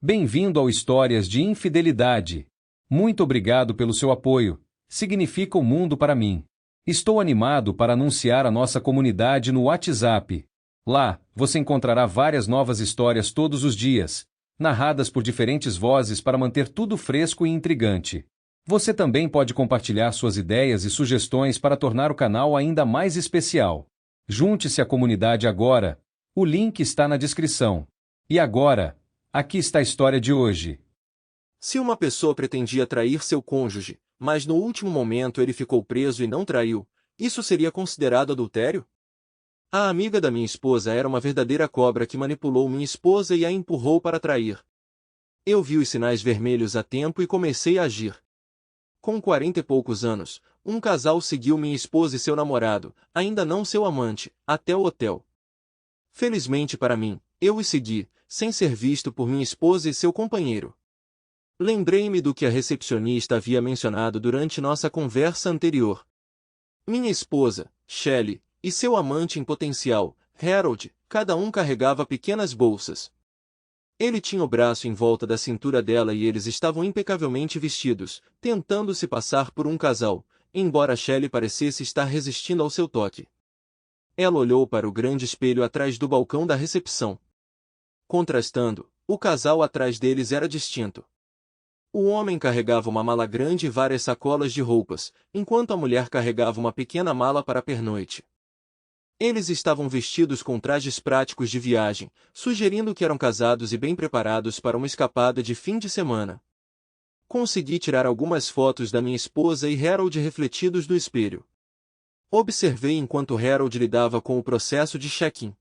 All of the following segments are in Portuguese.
Bem-vindo ao Histórias de Infidelidade. Muito obrigado pelo seu apoio. Significa o mundo para mim. Estou animado para anunciar a nossa comunidade no WhatsApp. Lá, você encontrará várias novas histórias todos os dias, narradas por diferentes vozes para manter tudo fresco e intrigante. Você também pode compartilhar suas ideias e sugestões para tornar o canal ainda mais especial. Junte-se à comunidade agora. O link está na descrição. E agora, aqui está a história de hoje. Se uma pessoa pretendia trair seu cônjuge, mas no último momento ele ficou preso e não traiu, isso seria considerado adultério? A amiga da minha esposa era uma verdadeira cobra que manipulou minha esposa e a empurrou para trair. Eu vi os sinais vermelhos a tempo e comecei a agir. Com 40 e poucos anos, um casal seguiu minha esposa e seu namorado, ainda não seu amante, até o hotel. Felizmente para mim, eu os segui, sem ser visto por minha esposa e seu companheiro. Lembrei-me do que a recepcionista havia mencionado durante nossa conversa anterior. Minha esposa, Shelley, e seu amante em potencial, Harold, cada um carregava pequenas bolsas. Ele tinha o braço em volta da cintura dela e eles estavam impecavelmente vestidos, tentando se passar por um casal, embora Shelley parecesse estar resistindo ao seu toque. Ela olhou para o grande espelho atrás do balcão da recepção. Contrastando, o casal atrás deles era distinto. O homem carregava uma mala grande e várias sacolas de roupas, enquanto a mulher carregava uma pequena mala para a pernoite. Eles estavam vestidos com trajes práticos de viagem, sugerindo que eram casados e bem preparados para uma escapada de fim de semana. Consegui tirar algumas fotos da minha esposa e Harold refletidos no espelho. Observei enquanto Harold lidava com o processo de check-in.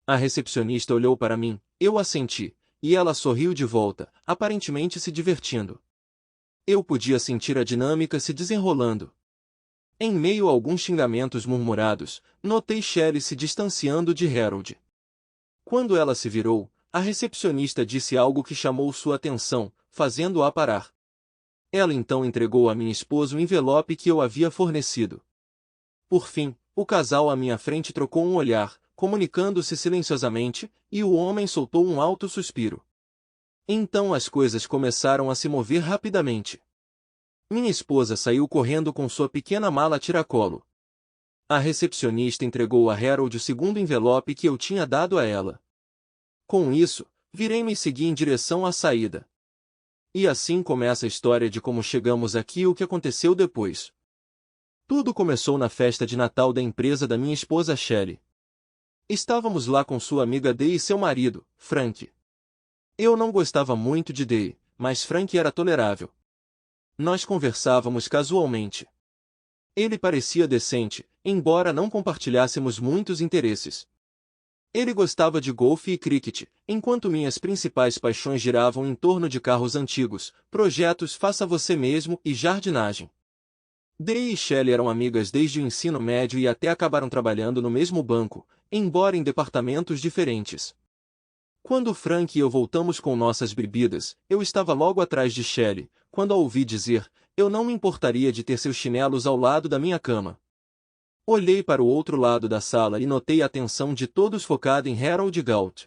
A recepcionista olhou para mim, eu assenti, e ela sorriu de volta, aparentemente se divertindo. Eu podia sentir a dinâmica se desenrolando. Em meio a alguns xingamentos murmurados, notei Shelley se distanciando de Harold. Quando ela se virou, a recepcionista disse algo que chamou sua atenção, fazendo-a parar. Ela então entregou a minha esposa o envelope que eu havia fornecido. Por fim, o casal à minha frente trocou um olhar, comunicando-se silenciosamente, e o homem soltou um alto suspiro. Então as coisas começaram a se mover rapidamente. Minha esposa saiu correndo com sua pequena mala tiracolo. A recepcionista entregou a Harold o segundo envelope que eu tinha dado a ela. Com isso, virei-me e segui em direção à saída. E assim começa a história de como chegamos aqui e o que aconteceu depois. Tudo começou na festa de Natal da empresa da minha esposa Shelley. Estávamos lá com sua amiga Dee e seu marido, Frank. Eu não gostava muito de Dee, mas Frank era tolerável. Nós conversávamos casualmente. Ele parecia decente, embora não compartilhássemos muitos interesses. Ele gostava de golfe e cricket, enquanto minhas principais paixões giravam em torno de carros antigos, projetos faça você mesmo e jardinagem. Dee e Shelley eram amigas desde o ensino médio e até acabaram trabalhando no mesmo banco, embora em departamentos diferentes. Quando Frank e eu voltamos com nossas bebidas, eu estava logo atrás de Shelley, quando a ouvi dizer, eu não me importaria de ter seus chinelos ao lado da minha cama. Olhei para o outro lado da sala e notei a atenção de todos focada em Harold Galt.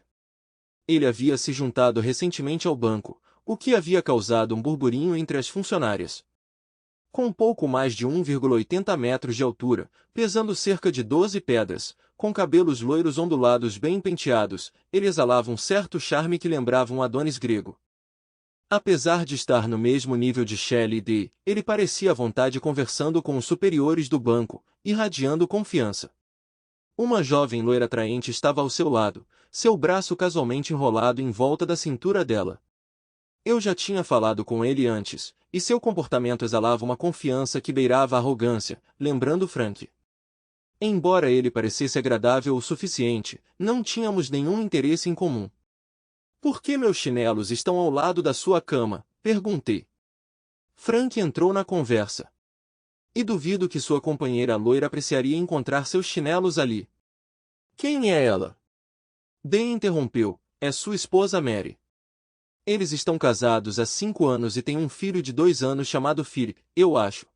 Ele havia se juntado recentemente ao banco, o que havia causado um burburinho entre as funcionárias. Com pouco mais de 1,80 metros de altura, pesando cerca de 12 pedras, com cabelos loiros ondulados bem penteados, ele exalava um certo charme que lembrava um Adonis grego. Apesar de estar no mesmo nível de Shelley e Dee, ele parecia à vontade conversando com os superiores do banco, irradiando confiança. Uma jovem loira atraente estava ao seu lado, seu braço casualmente enrolado em volta da cintura dela. Eu já tinha falado com ele antes, e seu comportamento exalava uma confiança que beirava a arrogância, lembrando Frank. Embora ele parecesse agradável o suficiente, não tínhamos nenhum interesse em comum. Por que meus chinelos estão ao lado da sua cama? Perguntei. Frank entrou na conversa. E duvido que sua companheira loira apreciaria encontrar seus chinelos ali. Quem é ela? Dee interrompeu, é sua esposa Mary. Eles estão casados há 5 anos e têm um filho de 2 anos chamado Philip, eu acho.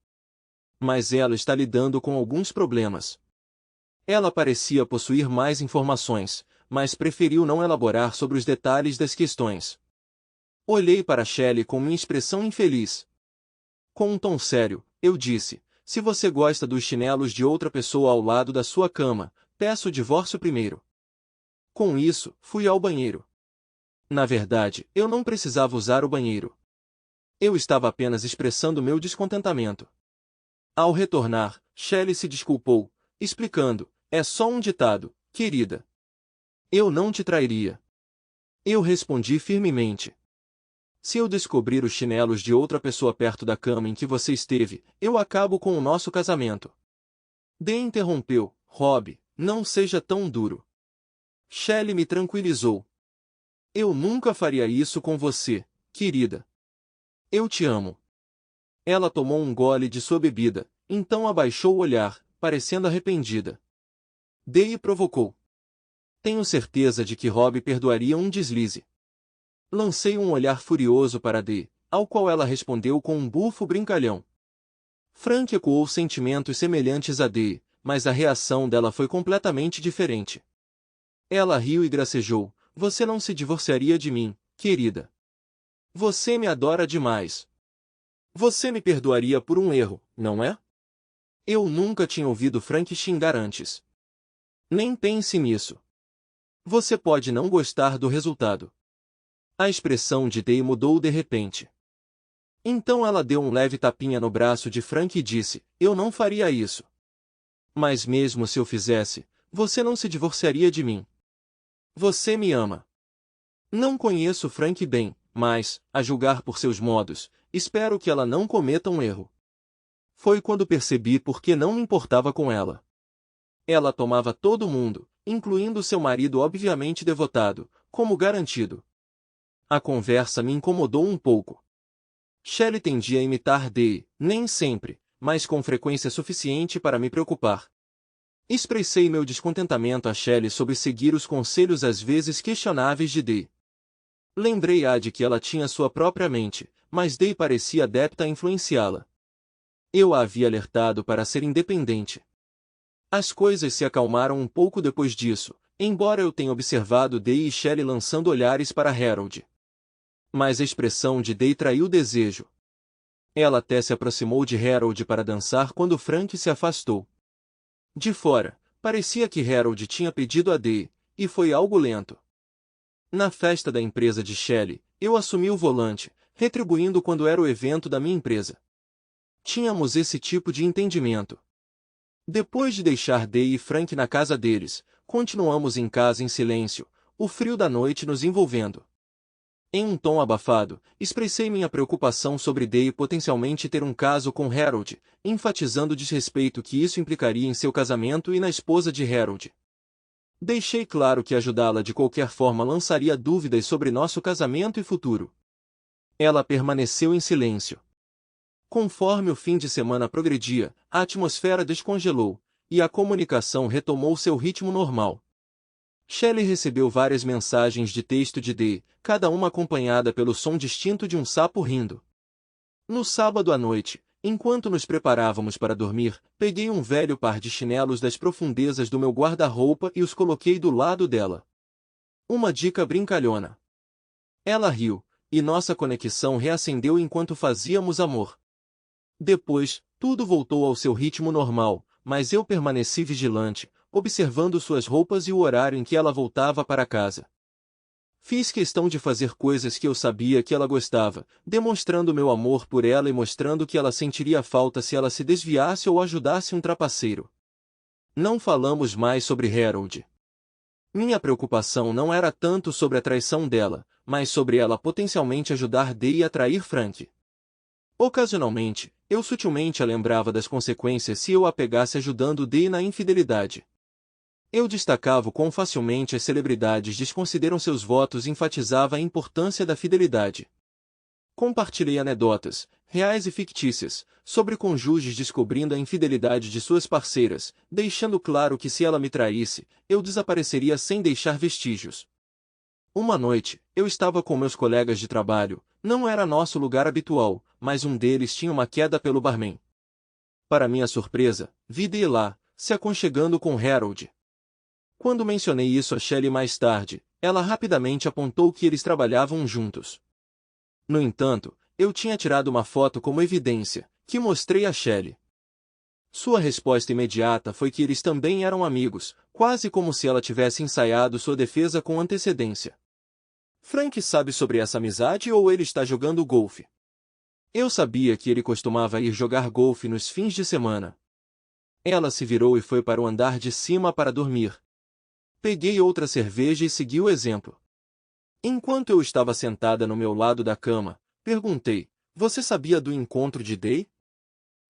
Mas ela está lidando com alguns problemas. Ela parecia possuir mais informações, mas preferiu não elaborar sobre os detalhes das questões. Olhei para Shelley com minha expressão infeliz. Com um tom sério, eu disse: se você gosta dos chinelos de outra pessoa ao lado da sua cama, peço o divórcio primeiro. Com isso, fui ao banheiro. Na verdade, eu não precisava usar o banheiro. Eu estava apenas expressando meu descontentamento. Ao retornar, Shelley se desculpou, explicando: é só um ditado, querida. Eu não te trairia. Eu respondi firmemente. Se eu descobrir os chinelos de outra pessoa perto da cama em que você esteve, eu acabo com o nosso casamento. Dee interrompeu: Rob, não seja tão duro. Shelley me tranquilizou. Eu nunca faria isso com você, querida. Eu te amo. Ela tomou um gole de sua bebida, então abaixou o olhar, parecendo arrependida. Dee provocou. Tenho certeza de que Rob perdoaria um deslize. Lancei um olhar furioso para Dee, ao qual ela respondeu com um bufo brincalhão. Frank ecoou sentimentos semelhantes a Dee, mas a reação dela foi completamente diferente. Ela riu e gracejou: você não se divorciaria de mim, querida. Você me adora demais. Você me perdoaria por um erro, não é? Eu nunca tinha ouvido Frank xingar antes. Nem pense nisso. Você pode não gostar do resultado. A expressão de Dee mudou de repente. Então ela deu um leve tapinha no braço de Frank e disse: eu não faria isso. Mas mesmo se eu fizesse, você não se divorciaria de mim. Você me ama. Não conheço Frank bem, mas, a julgar por seus modos, espero que ela não cometa um erro. Foi quando percebi por que não me importava com ela. Ela tomava todo mundo, incluindo seu marido obviamente devotado, como garantido. A conversa me incomodou um pouco. Shelley tendia a imitar Dee, nem sempre, mas com frequência suficiente para me preocupar. Expressei meu descontentamento a Shelley sobre seguir os conselhos às vezes questionáveis de Dee. Lembrei-a de que ela tinha sua própria mente, mas Dee parecia adepta a influenciá-la. Eu a havia alertado para ser independente. As coisas se acalmaram um pouco depois disso, embora eu tenha observado Dee e Shelley lançando olhares para Harold. Mas a expressão de Dee traiu o desejo. Ela até se aproximou de Harold para dançar quando Frank se afastou. De fora, parecia que Harold tinha pedido a Dee, e foi algo lento. Na festa da empresa de Shelley, eu assumi o volante, retribuindo quando era o evento da minha empresa. Tínhamos esse tipo de entendimento. Depois de deixar Dee e Frank na casa deles, continuamos em casa em silêncio, o frio da noite nos envolvendo. Em um tom abafado, expressei minha preocupação sobre Dee potencialmente ter um caso com Harold, enfatizando o desrespeito que isso implicaria em seu casamento e na esposa de Harold. Deixei claro que ajudá-la de qualquer forma lançaria dúvidas sobre nosso casamento e futuro. Ela permaneceu em silêncio. Conforme o fim de semana progredia, a atmosfera descongelou, e a comunicação retomou seu ritmo normal. Shelley recebeu várias mensagens de texto de Dee, cada uma acompanhada pelo som distinto de um sapo rindo. No sábado à noite, enquanto nos preparávamos para dormir, peguei um velho par de chinelos das profundezas do meu guarda-roupa e os coloquei do lado dela. Uma dica brincalhona. Ela riu, e nossa conexão reacendeu enquanto fazíamos amor. Depois, tudo voltou ao seu ritmo normal, mas eu permaneci vigilante, observando suas roupas e o horário em que ela voltava para casa. Fiz questão de fazer coisas que eu sabia que ela gostava, demonstrando meu amor por ela e mostrando que ela sentiria falta se ela se desviasse ou ajudasse um trapaceiro. Não falamos mais sobre Harold. Minha preocupação não era tanto sobre a traição dela, mas sobre ela potencialmente ajudar Dee a trair Frank. Ocasionalmente, eu sutilmente a lembrava das consequências se eu a pegasse ajudando Dee na infidelidade. Eu destacava o quão facilmente as celebridades desconsideram seus votos e enfatizava a importância da fidelidade. Compartilhei anedotas, reais e fictícias, sobre cônjuges descobrindo a infidelidade de suas parceiras, deixando claro que se ela me traísse, eu desapareceria sem deixar vestígios. Uma noite, eu estava com meus colegas de trabalho, não era nosso lugar habitual, mas um deles tinha uma queda pelo barman. Para minha surpresa, vi Dee lá, se aconchegando com Harold. Quando mencionei isso a Shelley mais tarde, ela rapidamente apontou que eles trabalhavam juntos. No entanto, eu tinha tirado uma foto como evidência, que mostrei a Shelley. Sua resposta imediata foi que eles também eram amigos, quase como se ela tivesse ensaiado sua defesa com antecedência. Frank sabe sobre essa amizade ou ele está jogando golfe? Eu sabia que ele costumava ir jogar golfe nos fins de semana. Ela se virou e foi para o andar de cima para dormir. Peguei outra cerveja e segui o exemplo. Enquanto eu estava sentada no meu lado da cama, perguntei: "Você sabia do encontro de Day?"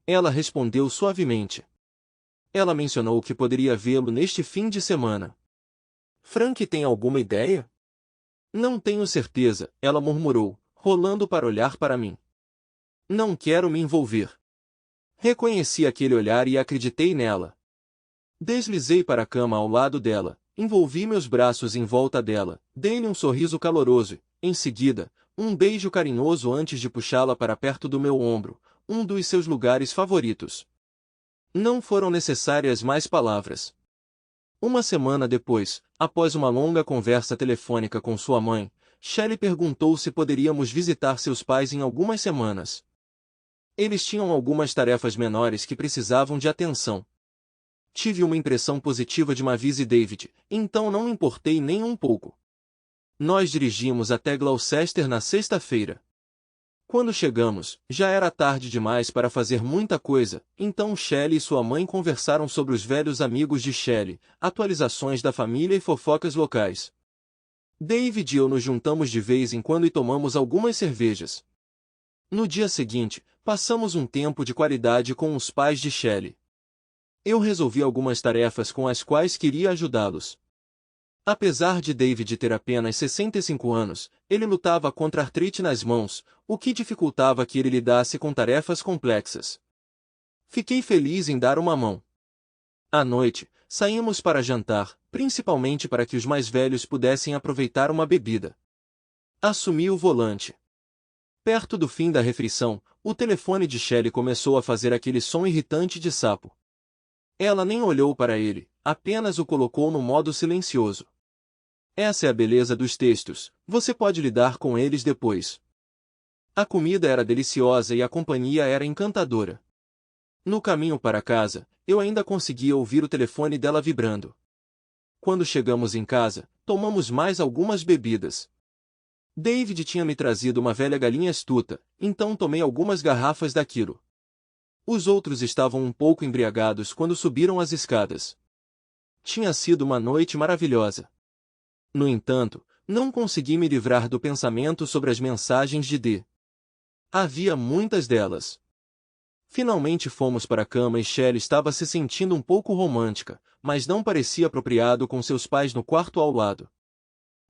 Ela respondeu suavemente. Ela mencionou que poderia vê-lo neste fim de semana. Frank tem alguma ideia? Não tenho certeza, ela murmurou, rolando para olhar para mim. Não quero me envolver. Reconheci aquele olhar e acreditei nela. Deslizei para a cama ao lado dela, envolvi meus braços em volta dela, dei-lhe um sorriso caloroso, em seguida, um beijo carinhoso antes de puxá-la para perto do meu ombro, um dos seus lugares favoritos. Não foram necessárias mais palavras. Uma semana depois, após uma longa conversa telefônica com sua mãe, Shelley perguntou se poderíamos visitar seus pais em algumas semanas. Eles tinham algumas tarefas menores que precisavam de atenção. Tive uma impressão positiva de Mavis e David, então não me importei nem um pouco. Nós dirigimos até Gloucester na sexta-feira. Quando chegamos, já era tarde demais para fazer muita coisa, então Shelley e sua mãe conversaram sobre os velhos amigos de Shelley, atualizações da família e fofocas locais. David e eu nos juntamos de vez em quando e tomamos algumas cervejas. No dia seguinte, passamos um tempo de qualidade com os pais de Shelley. Eu resolvi algumas tarefas com as quais queria ajudá-los. Apesar de David ter apenas 65 anos, ele lutava contra artrite nas mãos, o que dificultava que ele lidasse com tarefas complexas. Fiquei feliz em dar uma mão. À noite, saímos para jantar, principalmente para que os mais velhos pudessem aproveitar uma bebida. Assumi o volante. Perto do fim da refeição, o telefone de Shelley começou a fazer aquele som irritante de sapo. Ela nem olhou para ele, apenas o colocou no modo silencioso. Essa é a beleza dos textos, você pode lidar com eles depois. A comida era deliciosa e a companhia era encantadora. No caminho para casa, eu ainda conseguia ouvir o telefone dela vibrando. Quando chegamos em casa, tomamos mais algumas bebidas. David tinha me trazido uma velha galinha astuta, então tomei algumas garrafas daquilo. Os outros estavam um pouco embriagados quando subiram as escadas. Tinha sido uma noite maravilhosa. No entanto, não consegui me livrar do pensamento sobre as mensagens de D. Havia muitas delas. Finalmente fomos para a cama e Shelley estava se sentindo um pouco romântica, mas não parecia apropriado com seus pais no quarto ao lado.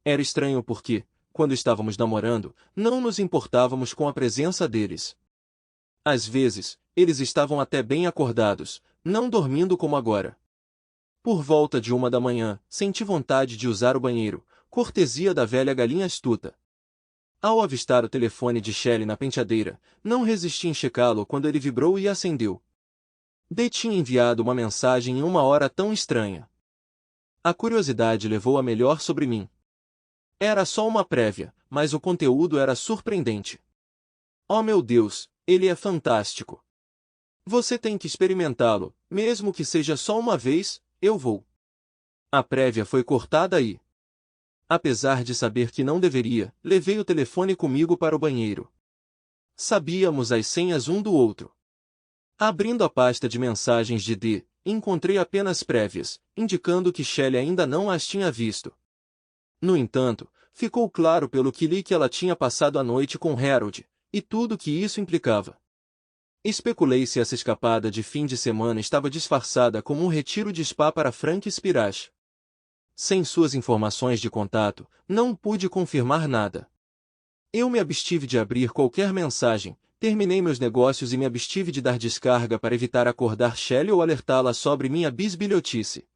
Era estranho porque, quando estávamos namorando, não nos importávamos com a presença deles. Às vezes, eles estavam até bem acordados, não dormindo como agora. Por volta de 1 da manhã, senti vontade de usar o banheiro, cortesia da velha galinha astuta. Ao avistar o telefone de Shelley na penteadeira, não resisti em checá-lo quando ele vibrou e acendeu. D tinha enviado uma mensagem em uma hora tão estranha. A curiosidade levou a melhor sobre mim. Era só uma prévia, mas o conteúdo era surpreendente. Oh meu Deus, ele é fantástico. Você tem que experimentá-lo, mesmo que seja só uma vez, eu vou. A prévia foi cortada aí. Apesar de saber que não deveria, levei o telefone comigo para o banheiro. Sabíamos as senhas um do outro. Abrindo a pasta de mensagens de D, encontrei apenas prévias, indicando que Shelley ainda não as tinha visto. No entanto, ficou claro pelo que li que ela tinha passado a noite com Harold, e tudo o que isso implicava. Especulei se essa escapada de fim de semana estava disfarçada como um retiro de spa para Frank Spirash. Sem suas informações de contato, não pude confirmar nada. Eu me abstive de abrir qualquer mensagem, terminei meus negócios e me abstive de dar descarga para evitar acordar Shelley ou alertá-la sobre minha bisbilhotice.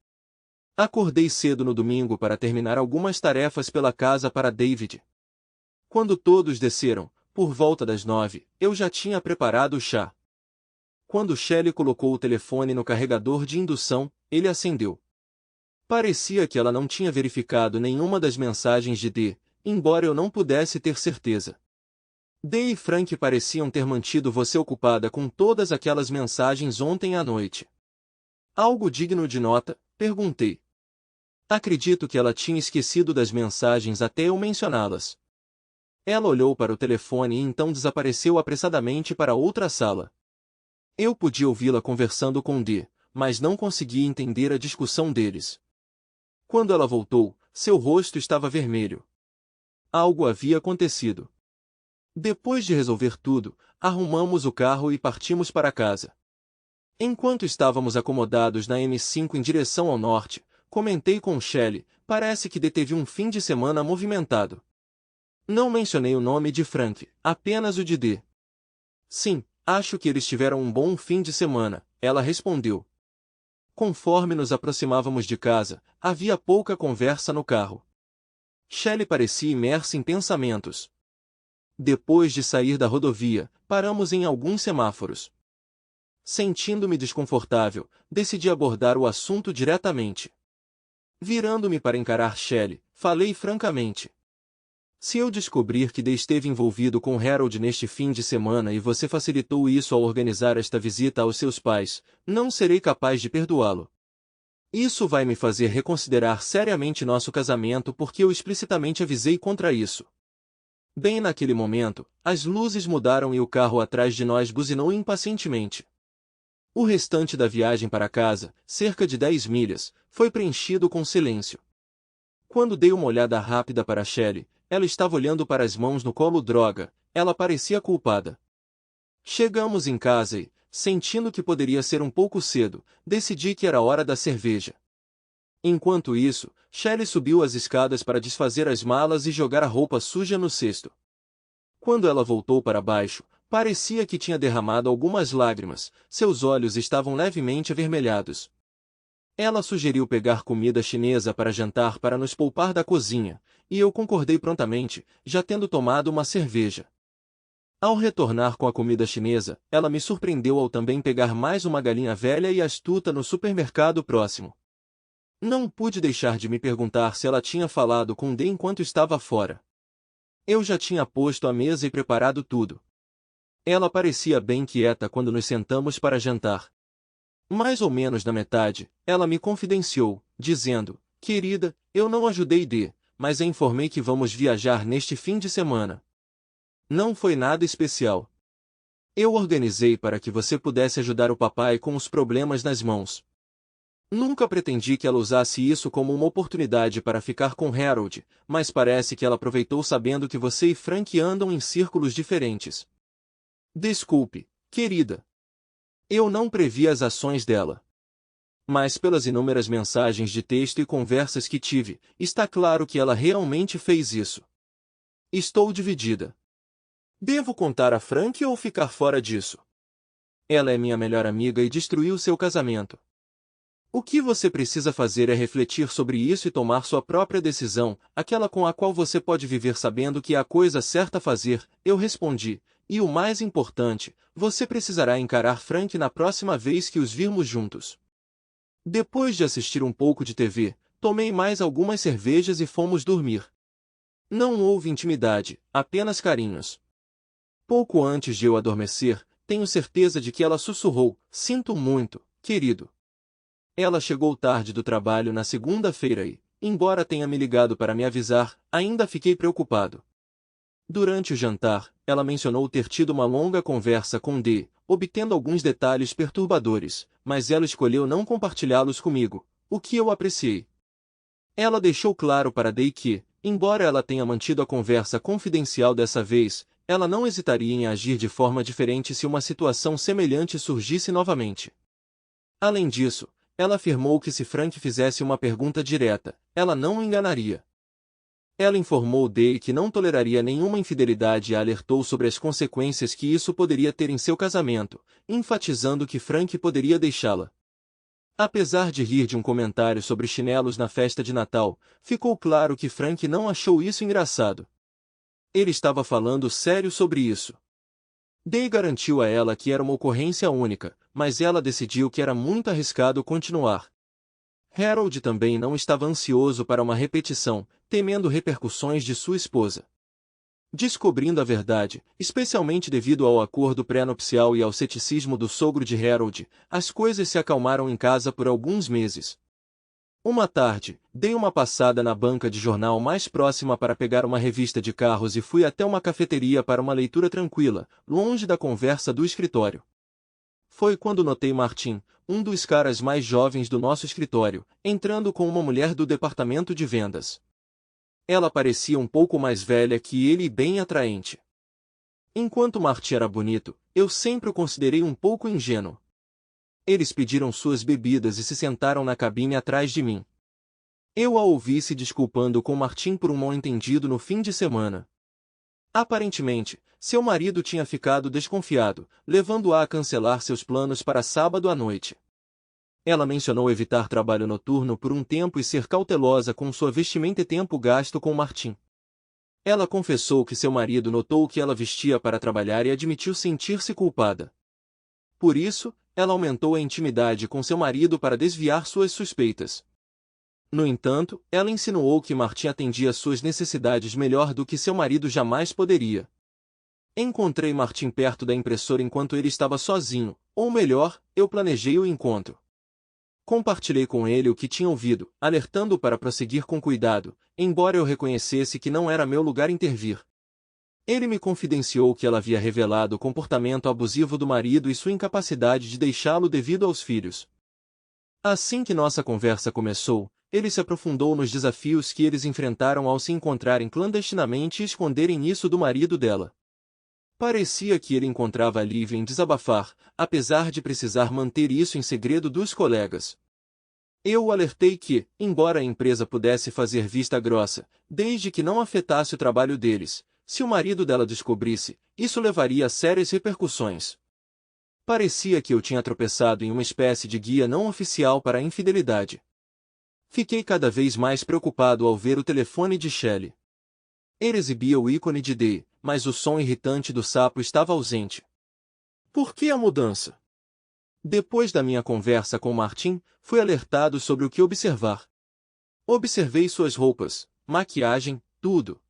Acordei cedo no domingo para terminar algumas tarefas pela casa para David. Quando todos desceram, por volta das 9, eu já tinha preparado o chá. Quando Shelley colocou o telefone no carregador de indução, ele acendeu. Parecia que ela não tinha verificado nenhuma das mensagens de D, embora eu não pudesse ter certeza. Dee e Frank pareciam ter mantido você ocupada com todas aquelas mensagens ontem à noite. Algo digno de nota? Perguntei. Acredito que ela tinha esquecido das mensagens até eu mencioná-las. Ela olhou para o telefone e então desapareceu apressadamente para outra sala. Eu podia ouvi-la conversando com Dee, mas não conseguia entender a discussão deles. Quando ela voltou, seu rosto estava vermelho. Algo havia acontecido. Depois de resolver tudo, arrumamos o carro e partimos para casa. Enquanto estávamos acomodados na M5 em direção ao norte, comentei com Shelley, parece que teve um fim de semana movimentado. Não mencionei o nome de Frank, apenas o de Dee. Sim, acho que eles tiveram um bom fim de semana, ela respondeu. Conforme nos aproximávamos de casa, havia pouca conversa no carro. Shelley parecia imersa em pensamentos. Depois de sair da rodovia, paramos em alguns semáforos. Sentindo-me desconfortável, decidi abordar o assunto diretamente. Virando-me para encarar Shelley, falei francamente. Se eu descobrir que Dee esteve envolvido com Harold neste fim de semana e você facilitou isso ao organizar esta visita aos seus pais, não serei capaz de perdoá-lo. Isso vai me fazer reconsiderar seriamente nosso casamento porque eu explicitamente avisei contra isso. Bem naquele momento, as luzes mudaram e o carro atrás de nós buzinou impacientemente. O restante da viagem para casa, cerca de 10 milhas, foi preenchido com silêncio. Quando dei uma olhada rápida para Shelley, ela estava olhando para as mãos no colo. Droga, ela parecia culpada. Chegamos em casa e, sentindo que poderia ser um pouco cedo, decidi que era hora da cerveja. Enquanto isso, Shelley subiu as escadas para desfazer as malas e jogar a roupa suja no cesto. Quando ela voltou para baixo, parecia que tinha derramado algumas lágrimas, seus olhos estavam levemente avermelhados. Ela sugeriu pegar comida chinesa para jantar para nos poupar da cozinha, e eu concordei prontamente, já tendo tomado uma cerveja. Ao retornar com a comida chinesa, ela me surpreendeu ao também pegar mais uma galinha velha e astuta no supermercado próximo. Não pude deixar de me perguntar se ela tinha falado com Dee enquanto estava fora. Eu já tinha posto a mesa e preparado tudo. Ela parecia bem quieta quando nos sentamos para jantar. Mais ou menos na metade, ela me confidenciou, dizendo, querida, eu não ajudei Dee, mas a informei que vamos viajar neste fim de semana. Não foi nada especial. Eu organizei para que você pudesse ajudar o papai com os problemas nas mãos. Nunca pretendi que ela usasse isso como uma oportunidade para ficar com Harold, mas parece que ela aproveitou sabendo que você e Frank andam em círculos diferentes. Desculpe, querida. Eu não previ as ações dela. Mas pelas inúmeras mensagens de texto e conversas que tive, está claro que ela realmente fez isso. Estou dividida. Devo contar a Frank ou ficar fora disso? Ela é minha melhor amiga e destruiu seu casamento. O que você precisa fazer é refletir sobre isso e tomar sua própria decisão, aquela com a qual você pode viver sabendo que é a coisa certa a fazer, eu respondi, e o mais importante, você precisará encarar Frank na próxima vez que os virmos juntos. Depois de assistir um pouco de TV, tomei mais algumas cervejas e fomos dormir. Não houve intimidade, apenas carinhos. Pouco antes de eu adormecer, tenho certeza de que ela sussurrou, sinto muito, querido. Ela chegou tarde do trabalho na segunda-feira e, embora tenha me ligado para me avisar, ainda fiquei preocupado. Durante o jantar, ela mencionou ter tido uma longa conversa com Dee, obtendo alguns detalhes perturbadores, mas ela escolheu não compartilhá-los comigo, o que eu apreciei. Ela deixou claro para Dee que, embora ela tenha mantido a conversa confidencial dessa vez, ela não hesitaria em agir de forma diferente se uma situação semelhante surgisse novamente. Além disso, ela afirmou que se Frank fizesse uma pergunta direta, ela não o enganaria. Ela informou Dee que não toleraria nenhuma infidelidade e a alertou sobre as consequências que isso poderia ter em seu casamento, enfatizando que Frank poderia deixá-la. Apesar de rir de um comentário sobre chinelos na festa de Natal, ficou claro que Frank não achou isso engraçado. Ele estava falando sério sobre isso. Dee garantiu a ela que era uma ocorrência única, mas ela decidiu que era muito arriscado continuar. Harold também não estava ansioso para uma repetição, temendo repercussões de sua esposa. Descobrindo a verdade, especialmente devido ao acordo pré-nupcial e ao ceticismo do sogro de Harold, as coisas se acalmaram em casa por alguns meses. Uma tarde, dei uma passada na banca de jornal mais próxima para pegar uma revista de carros e fui até uma cafeteria para uma leitura tranquila, longe da conversa do escritório. Foi quando notei Martin, um dos caras mais jovens do nosso escritório, entrando com uma mulher do departamento de vendas. Ela parecia um pouco mais velha que ele e bem atraente. Enquanto Martin era bonito, eu sempre o considerei um pouco ingênuo. Eles pediram suas bebidas e se sentaram na cabine atrás de mim. Eu a ouvi se desculpando com Martin por um mal-entendido no fim de semana. Aparentemente, seu marido tinha ficado desconfiado, levando-a a cancelar seus planos para sábado à noite. Ela mencionou evitar trabalho noturno por um tempo e ser cautelosa com sua vestimenta e tempo gasto com Martin. Ela confessou que seu marido notou o que ela vestia para trabalhar e admitiu sentir-se culpada. Por isso, ela aumentou a intimidade com seu marido para desviar suas suspeitas. No entanto, ela insinuou que Martin atendia suas necessidades melhor do que seu marido jamais poderia. Encontrei Martin perto da impressora enquanto ele estava sozinho, ou melhor, eu planejei o encontro. Compartilhei com ele o que tinha ouvido, alertando-o para prosseguir com cuidado, embora eu reconhecesse que não era meu lugar intervir. Ele me confidenciou que ela havia revelado o comportamento abusivo do marido e sua incapacidade de deixá-lo devido aos filhos. Assim que nossa conversa começou, ele se aprofundou nos desafios que eles enfrentaram ao se encontrarem clandestinamente e esconderem isso do marido dela. Parecia que ele encontrava alívio em desabafar, apesar de precisar manter isso em segredo dos colegas. Eu o alertei que, embora a empresa pudesse fazer vista grossa, desde que não afetasse o trabalho deles, se o marido dela descobrisse, isso levaria a sérias repercussões. Parecia que eu tinha tropeçado em uma espécie de guia não oficial para a infidelidade. Fiquei cada vez mais preocupado ao ver o telefone de Shelley. Ele exibia o ícone de D, mas o som irritante do sapo estava ausente. Por que a mudança? Depois da minha conversa com Martin, fui alertado sobre o que observar. Observei suas roupas, maquiagem, tudo.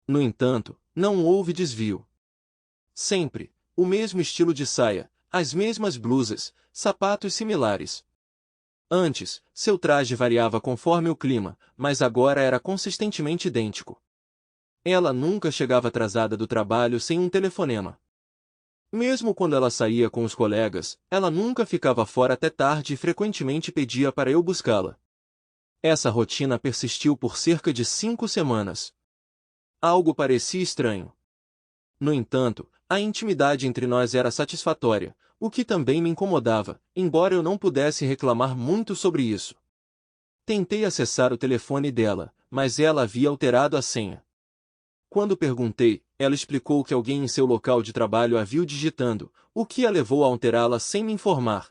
No entanto, não houve desvio. Sempre, o mesmo estilo de saia, as mesmas blusas, sapatos similares. Antes, seu traje variava conforme o clima, mas agora era consistentemente idêntico. Ela nunca chegava atrasada do trabalho sem um telefonema. Mesmo quando ela saía com os colegas, ela nunca ficava fora até tarde e frequentemente pedia para eu buscá-la. Essa rotina persistiu por cerca de 5 semanas. Algo parecia estranho. No entanto, a intimidade entre nós era satisfatória, o que também me incomodava, embora eu não pudesse reclamar muito sobre isso. Tentei acessar o telefone dela, mas ela havia alterado a senha. Quando perguntei, ela explicou que alguém em seu local de trabalho a viu digitando, o que a levou a alterá-la sem me informar.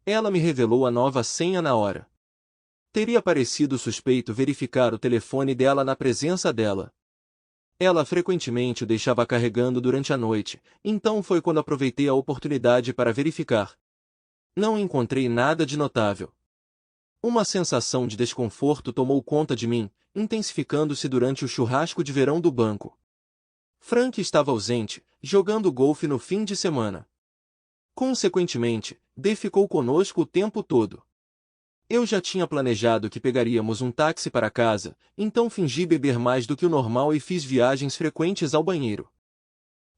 Ela me revelou a nova senha na hora. Teria parecido suspeito verificar o telefone dela na presença dela. Ela frequentemente o deixava carregando durante a noite, então foi quando aproveitei a oportunidade para verificar. Não encontrei nada de notável. Uma sensação de desconforto tomou conta de mim, intensificando-se durante o churrasco de verão do banco. Frank estava ausente, jogando golfe no fim de semana. Consequentemente, D ficou conosco o tempo todo. Eu já tinha planejado que pegaríamos um táxi para casa, então fingi beber mais do que o normal e fiz viagens frequentes ao banheiro.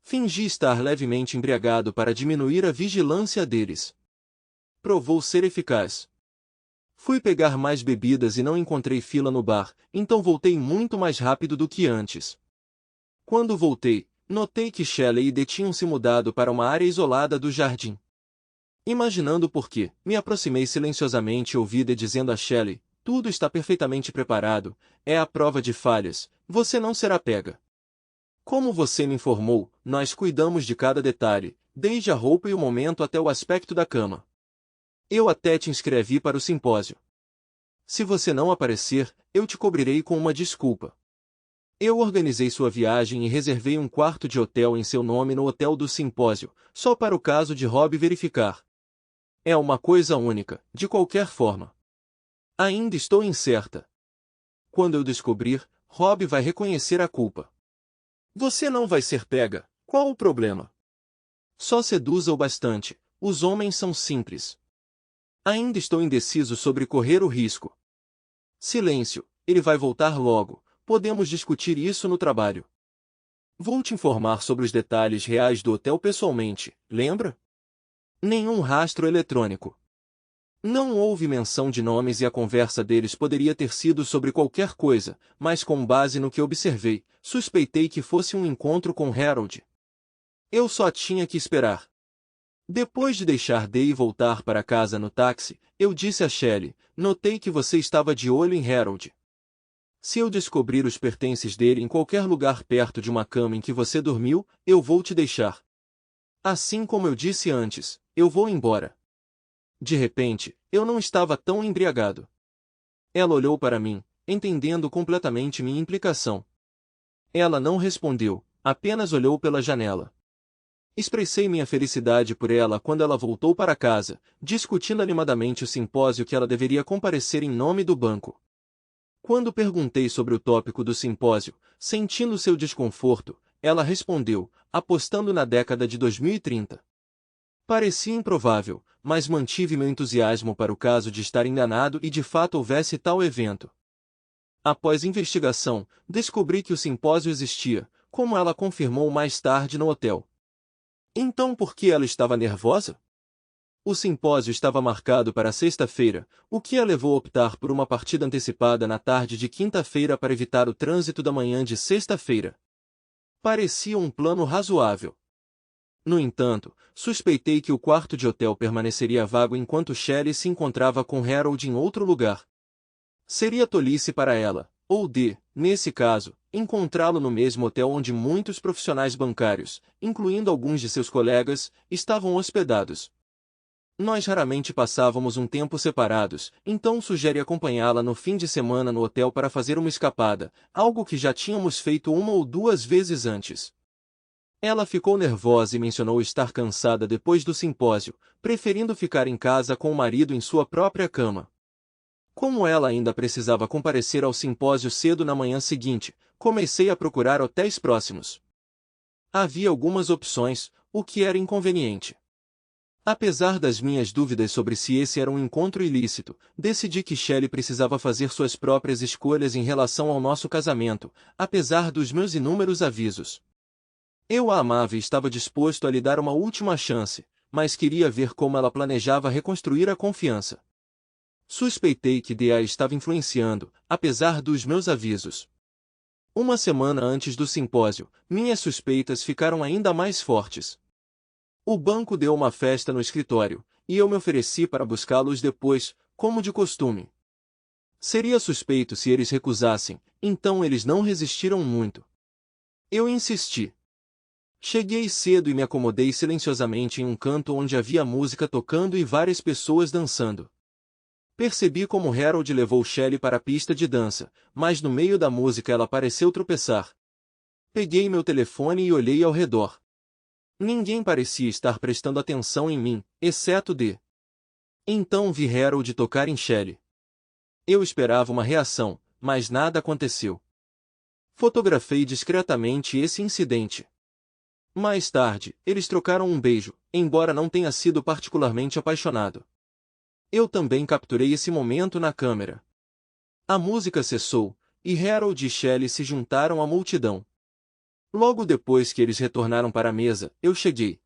Fingi estar levemente embriagado para diminuir a vigilância deles. Provou ser eficaz. Fui pegar mais bebidas e não encontrei fila no bar, então voltei muito mais rápido do que antes. Quando voltei, notei que Shelley e D tinham se mudado para uma área isolada do jardim. Imaginando por quê, me aproximei silenciosamente e ouvi D dizendo a Shelley, tudo está perfeitamente preparado, é a prova de falhas, você não será pega. Como você me informou, nós cuidamos de cada detalhe, desde a roupa e o momento até o aspecto da cama. Eu até te inscrevi para o simpósio. Se você não aparecer, eu te cobrirei com uma desculpa. Eu organizei sua viagem e reservei um quarto de hotel em seu nome no hotel do simpósio, só para o caso de Rob verificar. É uma coisa única, de qualquer forma. Ainda estou incerta. Quando eu descobrir, Rob vai reconhecer a culpa. Você não vai ser pega, qual o problema? Só seduza-o bastante, os homens são simples. Ainda estou indeciso sobre correr o risco. Silêncio, ele vai voltar logo, podemos discutir isso no trabalho. Vou te informar sobre os detalhes reais do hotel pessoalmente, lembra? Nenhum rastro eletrônico. Não houve menção de nomes e a conversa deles poderia ter sido sobre qualquer coisa, mas com base no que observei, suspeitei que fosse um encontro com Harold. Eu só tinha que esperar. Depois de deixar Day voltar para casa no táxi, eu disse a Shelley, notei que você estava de olho em Harold. Se eu descobrir os pertences dele em qualquer lugar perto de uma cama em que você dormiu, eu vou te deixar. Assim como eu disse antes, eu vou embora. De repente, eu não estava tão embriagado. Ela olhou para mim, entendendo completamente minha implicação. Ela não respondeu, apenas olhou pela janela. Expressei minha felicidade por ela quando ela voltou para casa, discutindo animadamente o simpósio que ela deveria comparecer em nome do banco. Quando perguntei sobre o tópico do simpósio, sentindo seu desconforto, ela respondeu, apostando na década de 2030. Parecia improvável, mas mantive meu entusiasmo para o caso de estar enganado e de fato houvesse tal evento. Após investigação, descobri que o simpósio existia, como ela confirmou mais tarde no hotel. Então por que ela estava nervosa? O simpósio estava marcado para sexta-feira, o que a levou a optar por uma partida antecipada na tarde de quinta-feira para evitar o trânsito da manhã de sexta-feira. Parecia um plano razoável. No entanto, suspeitei que o quarto de hotel permaneceria vago enquanto Shelley se encontrava com Harold em outro lugar. Seria tolice para ela, ou nesse caso, encontrá-lo no mesmo hotel onde muitos profissionais bancários, incluindo alguns de seus colegas, estavam hospedados. Nós raramente passávamos um tempo separados, então sugeri acompanhá-la no fim de semana no hotel para fazer uma escapada, algo que já tínhamos feito uma ou duas vezes antes. Ela ficou nervosa e mencionou estar cansada depois do simpósio, preferindo ficar em casa com o marido em sua própria cama. Como ela ainda precisava comparecer ao simpósio cedo na manhã seguinte, comecei a procurar hotéis próximos. Havia algumas opções, o que era inconveniente. Apesar das minhas dúvidas sobre se esse era um encontro ilícito, decidi que Shelley precisava fazer suas próprias escolhas em relação ao nosso casamento, apesar dos meus inúmeros avisos. Eu a amava e estava disposto a lhe dar uma última chance, mas queria ver como ela planejava reconstruir a confiança. Suspeitei que a estava influenciando, apesar dos meus avisos. Uma semana antes do simpósio, minhas suspeitas ficaram ainda mais fortes. O banco deu uma festa no escritório, e eu me ofereci para buscá-los depois, como de costume. Seria suspeito se eles recusassem, então eles não resistiram muito. Eu insisti. Cheguei cedo e me acomodei silenciosamente em um canto onde havia música tocando e várias pessoas dançando. Percebi como Harold levou Shelley para a pista de dança, mas no meio da música ela pareceu tropeçar. Peguei meu telefone e olhei ao redor. Ninguém parecia estar prestando atenção em mim, exceto Então vi Harold tocar em Shelley. Eu esperava uma reação, mas nada aconteceu. Fotografei discretamente esse incidente. Mais tarde, eles trocaram um beijo, embora não tenha sido particularmente apaixonado. Eu também capturei esse momento na câmera. A música cessou, e Harold e Shelley se juntaram à multidão. Logo depois que eles retornaram para a mesa, eu cheguei.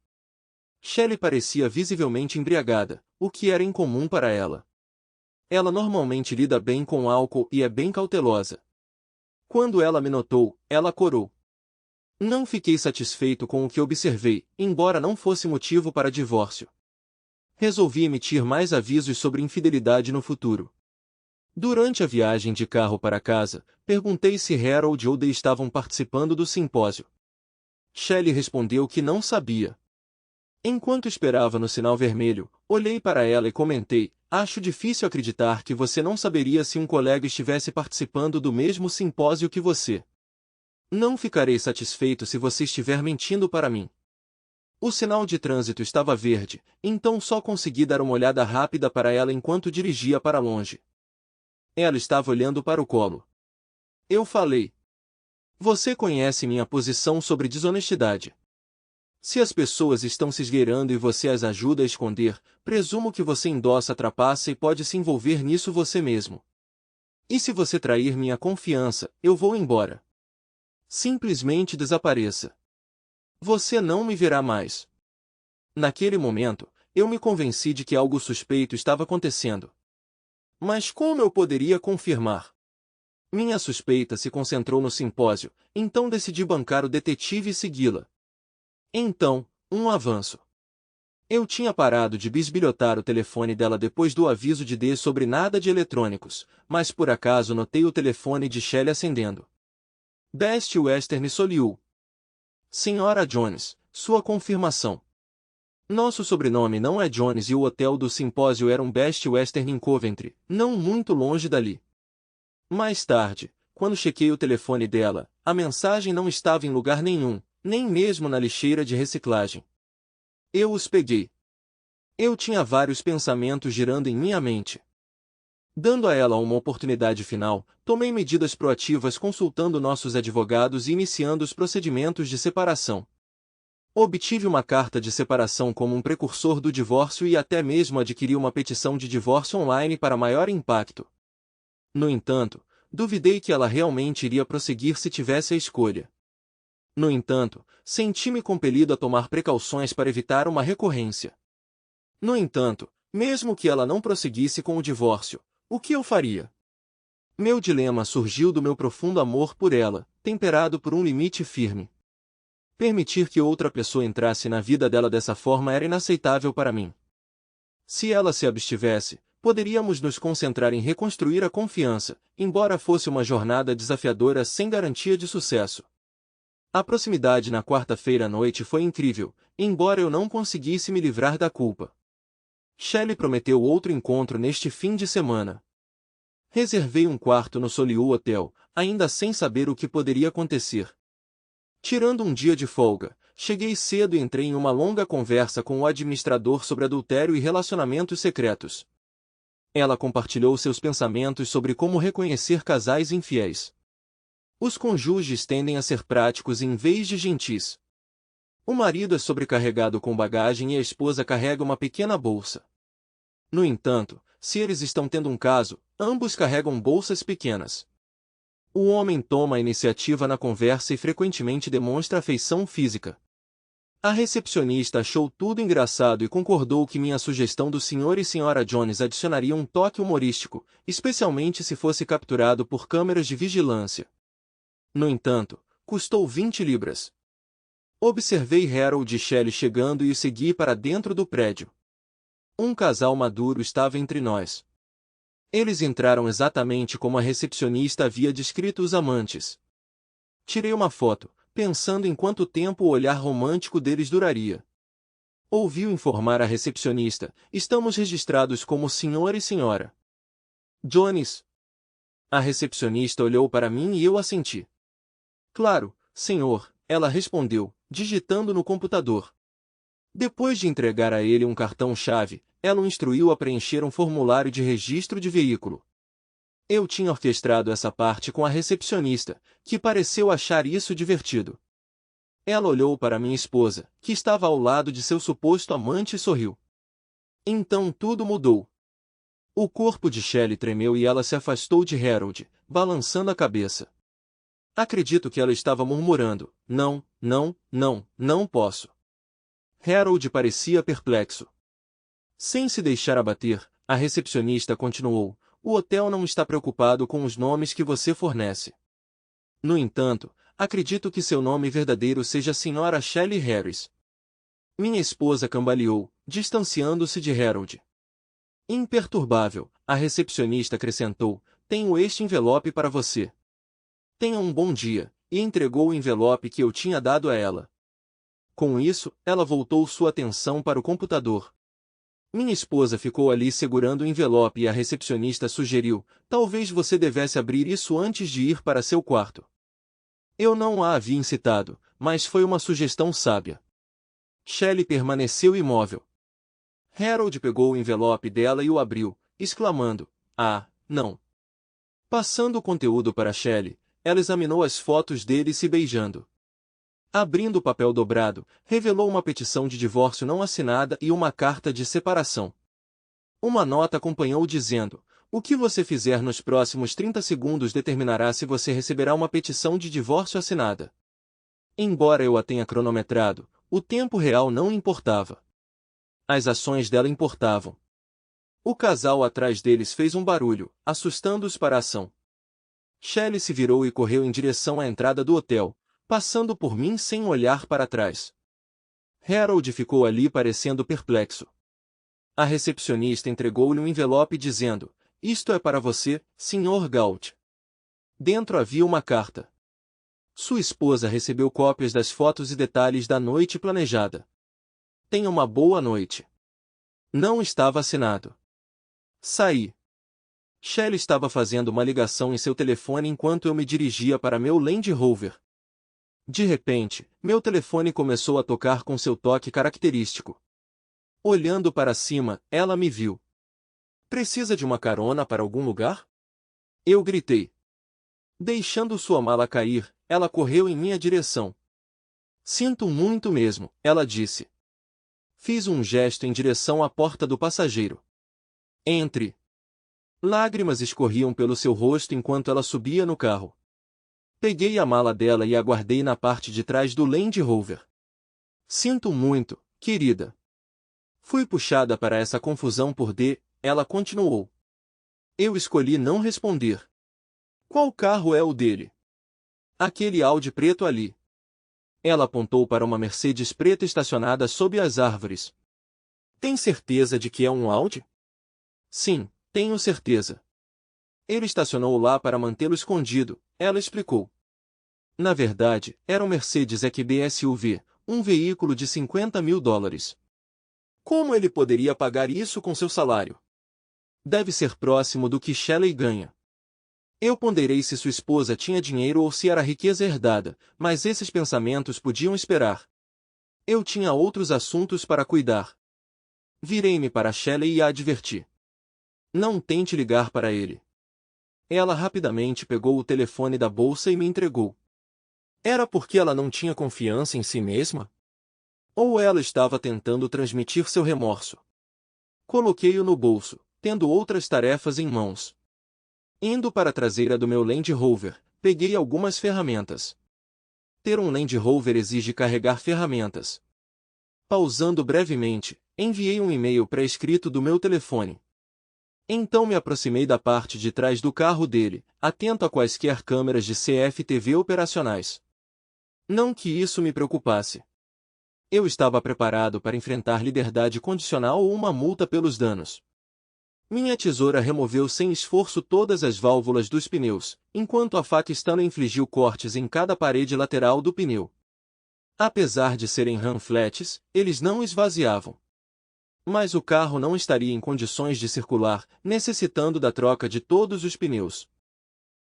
Shelley parecia visivelmente embriagada, o que era incomum para ela. Ela normalmente lida bem com álcool e é bem cautelosa. Quando ela me notou, ela corou. Não fiquei satisfeito com o que observei, embora não fosse motivo para divórcio. Resolvi emitir mais avisos sobre infidelidade no futuro. Durante a viagem de carro para casa, perguntei se Harold ou Dee estavam participando do simpósio. Shelley respondeu que não sabia. Enquanto esperava no sinal vermelho, olhei para ela e comentei, acho difícil acreditar que você não saberia se um colega estivesse participando do mesmo simpósio que você. Não ficarei satisfeito se você estiver mentindo para mim. O sinal de trânsito estava verde, então só consegui dar uma olhada rápida para ela enquanto dirigia para longe. Ela estava olhando para o colo. Eu falei. Você conhece minha posição sobre desonestidade. Se as pessoas estão se esgueirando e você as ajuda a esconder, presumo que você endossa a trapaça e pode se envolver nisso você mesmo. E se você trair minha confiança, eu vou embora. Simplesmente desapareça. Você não me verá mais. Naquele momento, eu me convenci de que algo suspeito estava acontecendo. Mas como eu poderia confirmar? Minha suspeita se concentrou no simpósio, então decidi bancar o detetive e segui-la. Então, um avanço. Eu tinha parado de bisbilhotar o telefone dela depois do aviso de D sobre nada de eletrônicos, mas por acaso notei o telefone de Shelley acendendo. Best Western Solihull. Senhora Jones, sua confirmação. Nosso sobrenome não é Jones e o hotel do simpósio era um Best Western em Coventry, não muito longe dali. Mais tarde, quando chequei o telefone dela, a mensagem não estava em lugar nenhum, nem mesmo na lixeira de reciclagem. Eu os peguei. Eu tinha vários pensamentos girando em minha mente. Dando a ela uma oportunidade final, tomei medidas proativas consultando nossos advogados e iniciando os procedimentos de separação. Obtive uma carta de separação como um precursor do divórcio e até mesmo adquiri uma petição de divórcio online para maior impacto. No entanto, duvidei que ela realmente iria prosseguir se tivesse a escolha. No entanto, senti-me compelido a tomar precauções para evitar uma recorrência. No entanto, mesmo que ela não prosseguisse com o divórcio, o que eu faria? Meu dilema surgiu do meu profundo amor por ela, temperado por um limite firme. Permitir que outra pessoa entrasse na vida dela dessa forma era inaceitável para mim. Se ela se abstivesse, poderíamos nos concentrar em reconstruir a confiança, embora fosse uma jornada desafiadora sem garantia de sucesso. A proximidade na quarta-feira à noite foi incrível, embora eu não conseguisse me livrar da culpa. Shelley prometeu outro encontro neste fim de semana. Reservei um quarto no Solihull Hotel, ainda sem saber o que poderia acontecer. Tirando um dia de folga, cheguei cedo e entrei em uma longa conversa com o administrador sobre adultério e relacionamentos secretos. Ela compartilhou seus pensamentos sobre como reconhecer casais infiéis. Os cônjuges tendem a ser práticos em vez de gentis. O marido é sobrecarregado com bagagem e a esposa carrega uma pequena bolsa. No entanto, se eles estão tendo um caso, ambos carregam bolsas pequenas. O homem toma a iniciativa na conversa e frequentemente demonstra afeição física. A recepcionista achou tudo engraçado e concordou que minha sugestão do Sr. e Sra. Jones adicionaria um toque humorístico, especialmente se fosse capturado por câmeras de vigilância. No entanto, custou 20 libras. Observei Harold e Shelley chegando e os segui para dentro do prédio. Um casal maduro estava entre nós. Eles entraram exatamente como a recepcionista havia descrito os amantes. Tirei uma foto, pensando em quanto tempo o olhar romântico deles duraria. Ouviu informar a recepcionista: estamos registrados como Sr. e Sra. Jones. A recepcionista olhou para mim e eu assenti. Claro, senhor, ela respondeu, digitando no computador. Depois de entregar a ele um cartão-chave, ela o instruiu a preencher um formulário de registro de veículo. Eu tinha orquestrado essa parte com a recepcionista, que pareceu achar isso divertido. Ela olhou para minha esposa, que estava ao lado de seu suposto amante e sorriu. Então tudo mudou. O corpo de Shelley tremeu e ela se afastou de Harold, balançando a cabeça. Acredito que ela estava murmurando: não, não, não, não posso. Harold parecia perplexo. Sem se deixar abater, a recepcionista continuou: o hotel não está preocupado com os nomes que você fornece. No entanto, acredito que seu nome verdadeiro seja Sra. Shelley Harris. Minha esposa cambaleou, distanciando-se de Harold. Imperturbável, a recepcionista acrescentou: tenho este envelope para você. Tenha um bom dia, e entregou o envelope que eu tinha dado a ela. Com isso, ela voltou sua atenção para o computador. Minha esposa ficou ali segurando o envelope e a recepcionista sugeriu: talvez você devesse abrir isso antes de ir para seu quarto. Eu não a havia incitado, mas foi uma sugestão sábia. Shelley permaneceu imóvel. Harold pegou o envelope dela e o abriu, exclamando: ah, não. Passando o conteúdo para Shelley, ela examinou as fotos dele se beijando. Abrindo o papel dobrado, revelou uma petição de divórcio não assinada e uma carta de separação. Uma nota acompanhou dizendo: "O que você fizer nos próximos 30 segundos determinará se você receberá uma petição de divórcio assinada." Embora eu a tenha cronometrado, o tempo real não importava. As ações dela importavam. O casal atrás deles fez um barulho, assustando-os para a ação. Shelley se virou e correu em direção à entrada do hotel, passando por mim sem olhar para trás. Harold ficou ali parecendo perplexo. A recepcionista entregou-lhe um envelope dizendo: "Isto é para você, Sr. Galt." Dentro havia uma carta. Sua esposa recebeu cópias das fotos e detalhes da noite planejada. "Tenha uma boa noite." Não estava assinado. Saí. Shelley estava fazendo uma ligação em seu telefone enquanto eu me dirigia para meu Land Rover. De repente, meu telefone começou a tocar com seu toque característico. Olhando para cima, ela me viu. "Precisa de uma carona para algum lugar?" Eu gritei. Deixando sua mala cair, ela correu em minha direção. "Sinto muito mesmo," ela disse. Fiz um gesto em direção à porta do passageiro. "Entre." Lágrimas escorriam pelo seu rosto enquanto ela subia no carro. Peguei a mala dela e a guardei na parte de trás do Land Rover. "Sinto muito, querida." Fui puxada para essa confusão por D, ela continuou. Eu escolhi não responder. "Qual carro é o dele?" "Aquele Audi preto ali." Ela apontou para uma Mercedes preta estacionada sob as árvores. "Tem certeza de que é um Audi?" "Sim, tenho certeza." "Ele estacionou lá para mantê-lo escondido," ela explicou. Na verdade, era um Mercedes EQB SUV, um veículo de $50.000. Como ele poderia pagar isso com seu salário? Deve ser próximo do que Shelley ganha. Eu ponderei se sua esposa tinha dinheiro ou se era riqueza herdada, mas esses pensamentos podiam esperar. Eu tinha outros assuntos para cuidar. Virei-me para Shelley e a adverti: "Não tente ligar para ele." Ela rapidamente pegou o telefone da bolsa e me entregou. Era porque ela não tinha confiança em si mesma? Ou ela estava tentando transmitir seu remorso? Coloquei-o no bolso, tendo outras tarefas em mãos. Indo para a traseira do meu Land Rover, peguei algumas ferramentas. Ter um Land Rover exige carregar ferramentas. Pausando brevemente, enviei um e-mail pré-escrito do meu telefone. Então me aproximei da parte de trás do carro dele, atento a quaisquer câmeras de CFTV operacionais. Não que isso me preocupasse. Eu estava preparado para enfrentar liberdade condicional ou uma multa pelos danos. Minha tesoura removeu sem esforço todas as válvulas dos pneus, enquanto a faca Stanley infligiu cortes em cada parede lateral do pneu. Apesar de serem ram flats, eles não esvaziavam. Mas o carro não estaria em condições de circular, necessitando da troca de todos os pneus.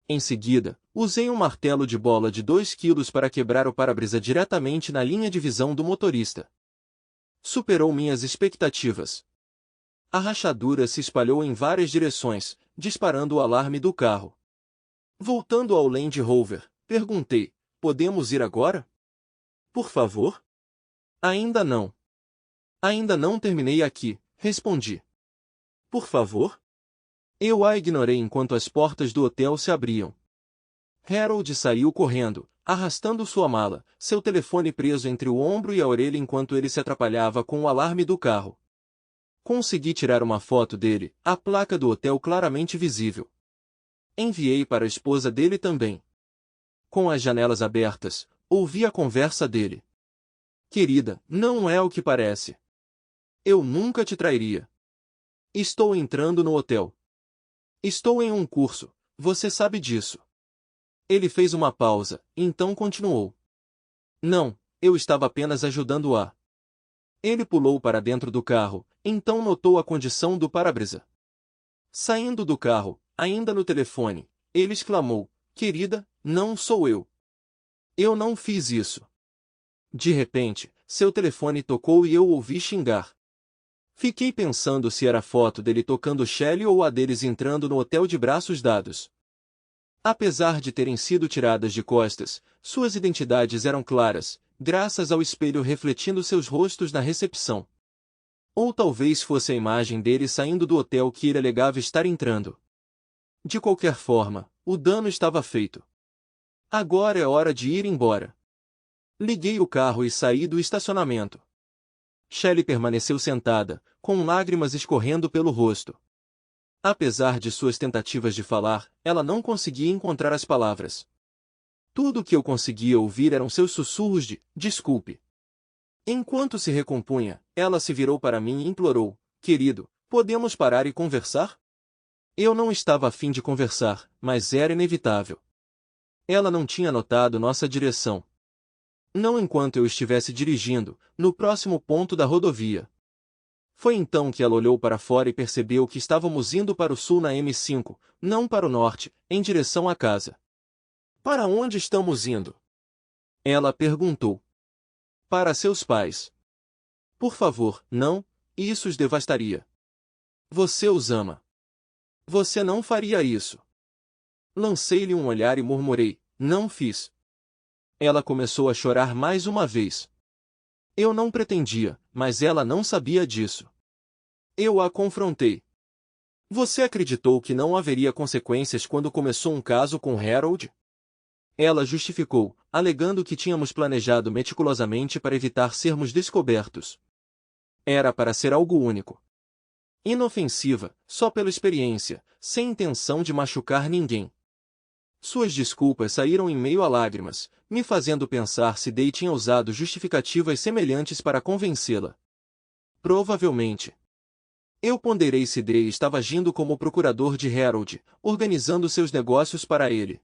Em seguida, usei um martelo de bola de 2 kg para quebrar o para-brisa diretamente na linha de visão do motorista. Superou minhas expectativas. A rachadura se espalhou em várias direções, disparando o alarme do carro. Voltando ao Land Rover, perguntei: "Podemos ir agora?" "Por favor?" "Ainda não." "Ainda não terminei aqui," respondi. "Por favor?" Eu a ignorei enquanto as portas do hotel se abriam. Harold saiu correndo, arrastando sua mala, seu telefone preso entre o ombro e a orelha enquanto ele se atrapalhava com o alarme do carro. Consegui tirar uma foto dele, a placa do hotel claramente visível. Enviei para a esposa dele também. Com as janelas abertas, ouvi a conversa dele. "Querida, não é o que parece. Eu nunca te trairia. Estou entrando no hotel. Estou em um curso, você sabe disso." Ele fez uma pausa, então continuou: "Não, eu estava apenas ajudando-a." Ele pulou para dentro do carro, então notou a condição do para-brisa. Saindo do carro, ainda no telefone, ele exclamou: "Querida, não sou eu. Eu não fiz isso." De repente, seu telefone tocou e eu o ouvi xingar. Fiquei pensando se era a foto dele tocando Shelley ou a deles entrando no hotel de braços dados. Apesar de terem sido tiradas de costas, suas identidades eram claras, graças ao espelho refletindo seus rostos na recepção. Ou talvez fosse a imagem dele saindo do hotel que ele alegava estar entrando. De qualquer forma, o dano estava feito. Agora é hora de ir embora. Liguei o carro e saí do estacionamento. Shelley permaneceu sentada, com lágrimas escorrendo pelo rosto. Apesar de suas tentativas de falar, ela não conseguia encontrar as palavras. Tudo o que eu conseguia ouvir eram seus sussurros de "desculpe". Enquanto se recompunha, ela se virou para mim e implorou: "Querido, podemos parar e conversar?" Eu não estava a fim de conversar, mas era inevitável. Ela não tinha notado nossa direção. Não enquanto eu estivesse dirigindo, no próximo ponto da rodovia. Foi então que ela olhou para fora e percebeu que estávamos indo para o sul na M5, não para o norte, em direção à casa. "Para onde estamos indo?" ela perguntou. "Para seus pais." "Por favor, não, isso os devastaria. Você os ama. Você não faria isso." Lancei-lhe um olhar e murmurei: "Não fiz." Ela começou a chorar mais uma vez. Eu não pretendia, mas ela não sabia disso. Eu a confrontei. "Você acreditou que não haveria consequências quando começou um caso com Harold?" Ela justificou, alegando que tínhamos planejado meticulosamente para evitar sermos descobertos. Era para ser algo único. Inofensiva, só pela experiência, sem intenção de machucar ninguém. Suas desculpas saíram em meio a lágrimas, me fazendo pensar se Day tinha usado justificativas semelhantes para convencê-la. Provavelmente. Eu ponderei se Day estava agindo como procurador de Harold, organizando seus negócios para ele.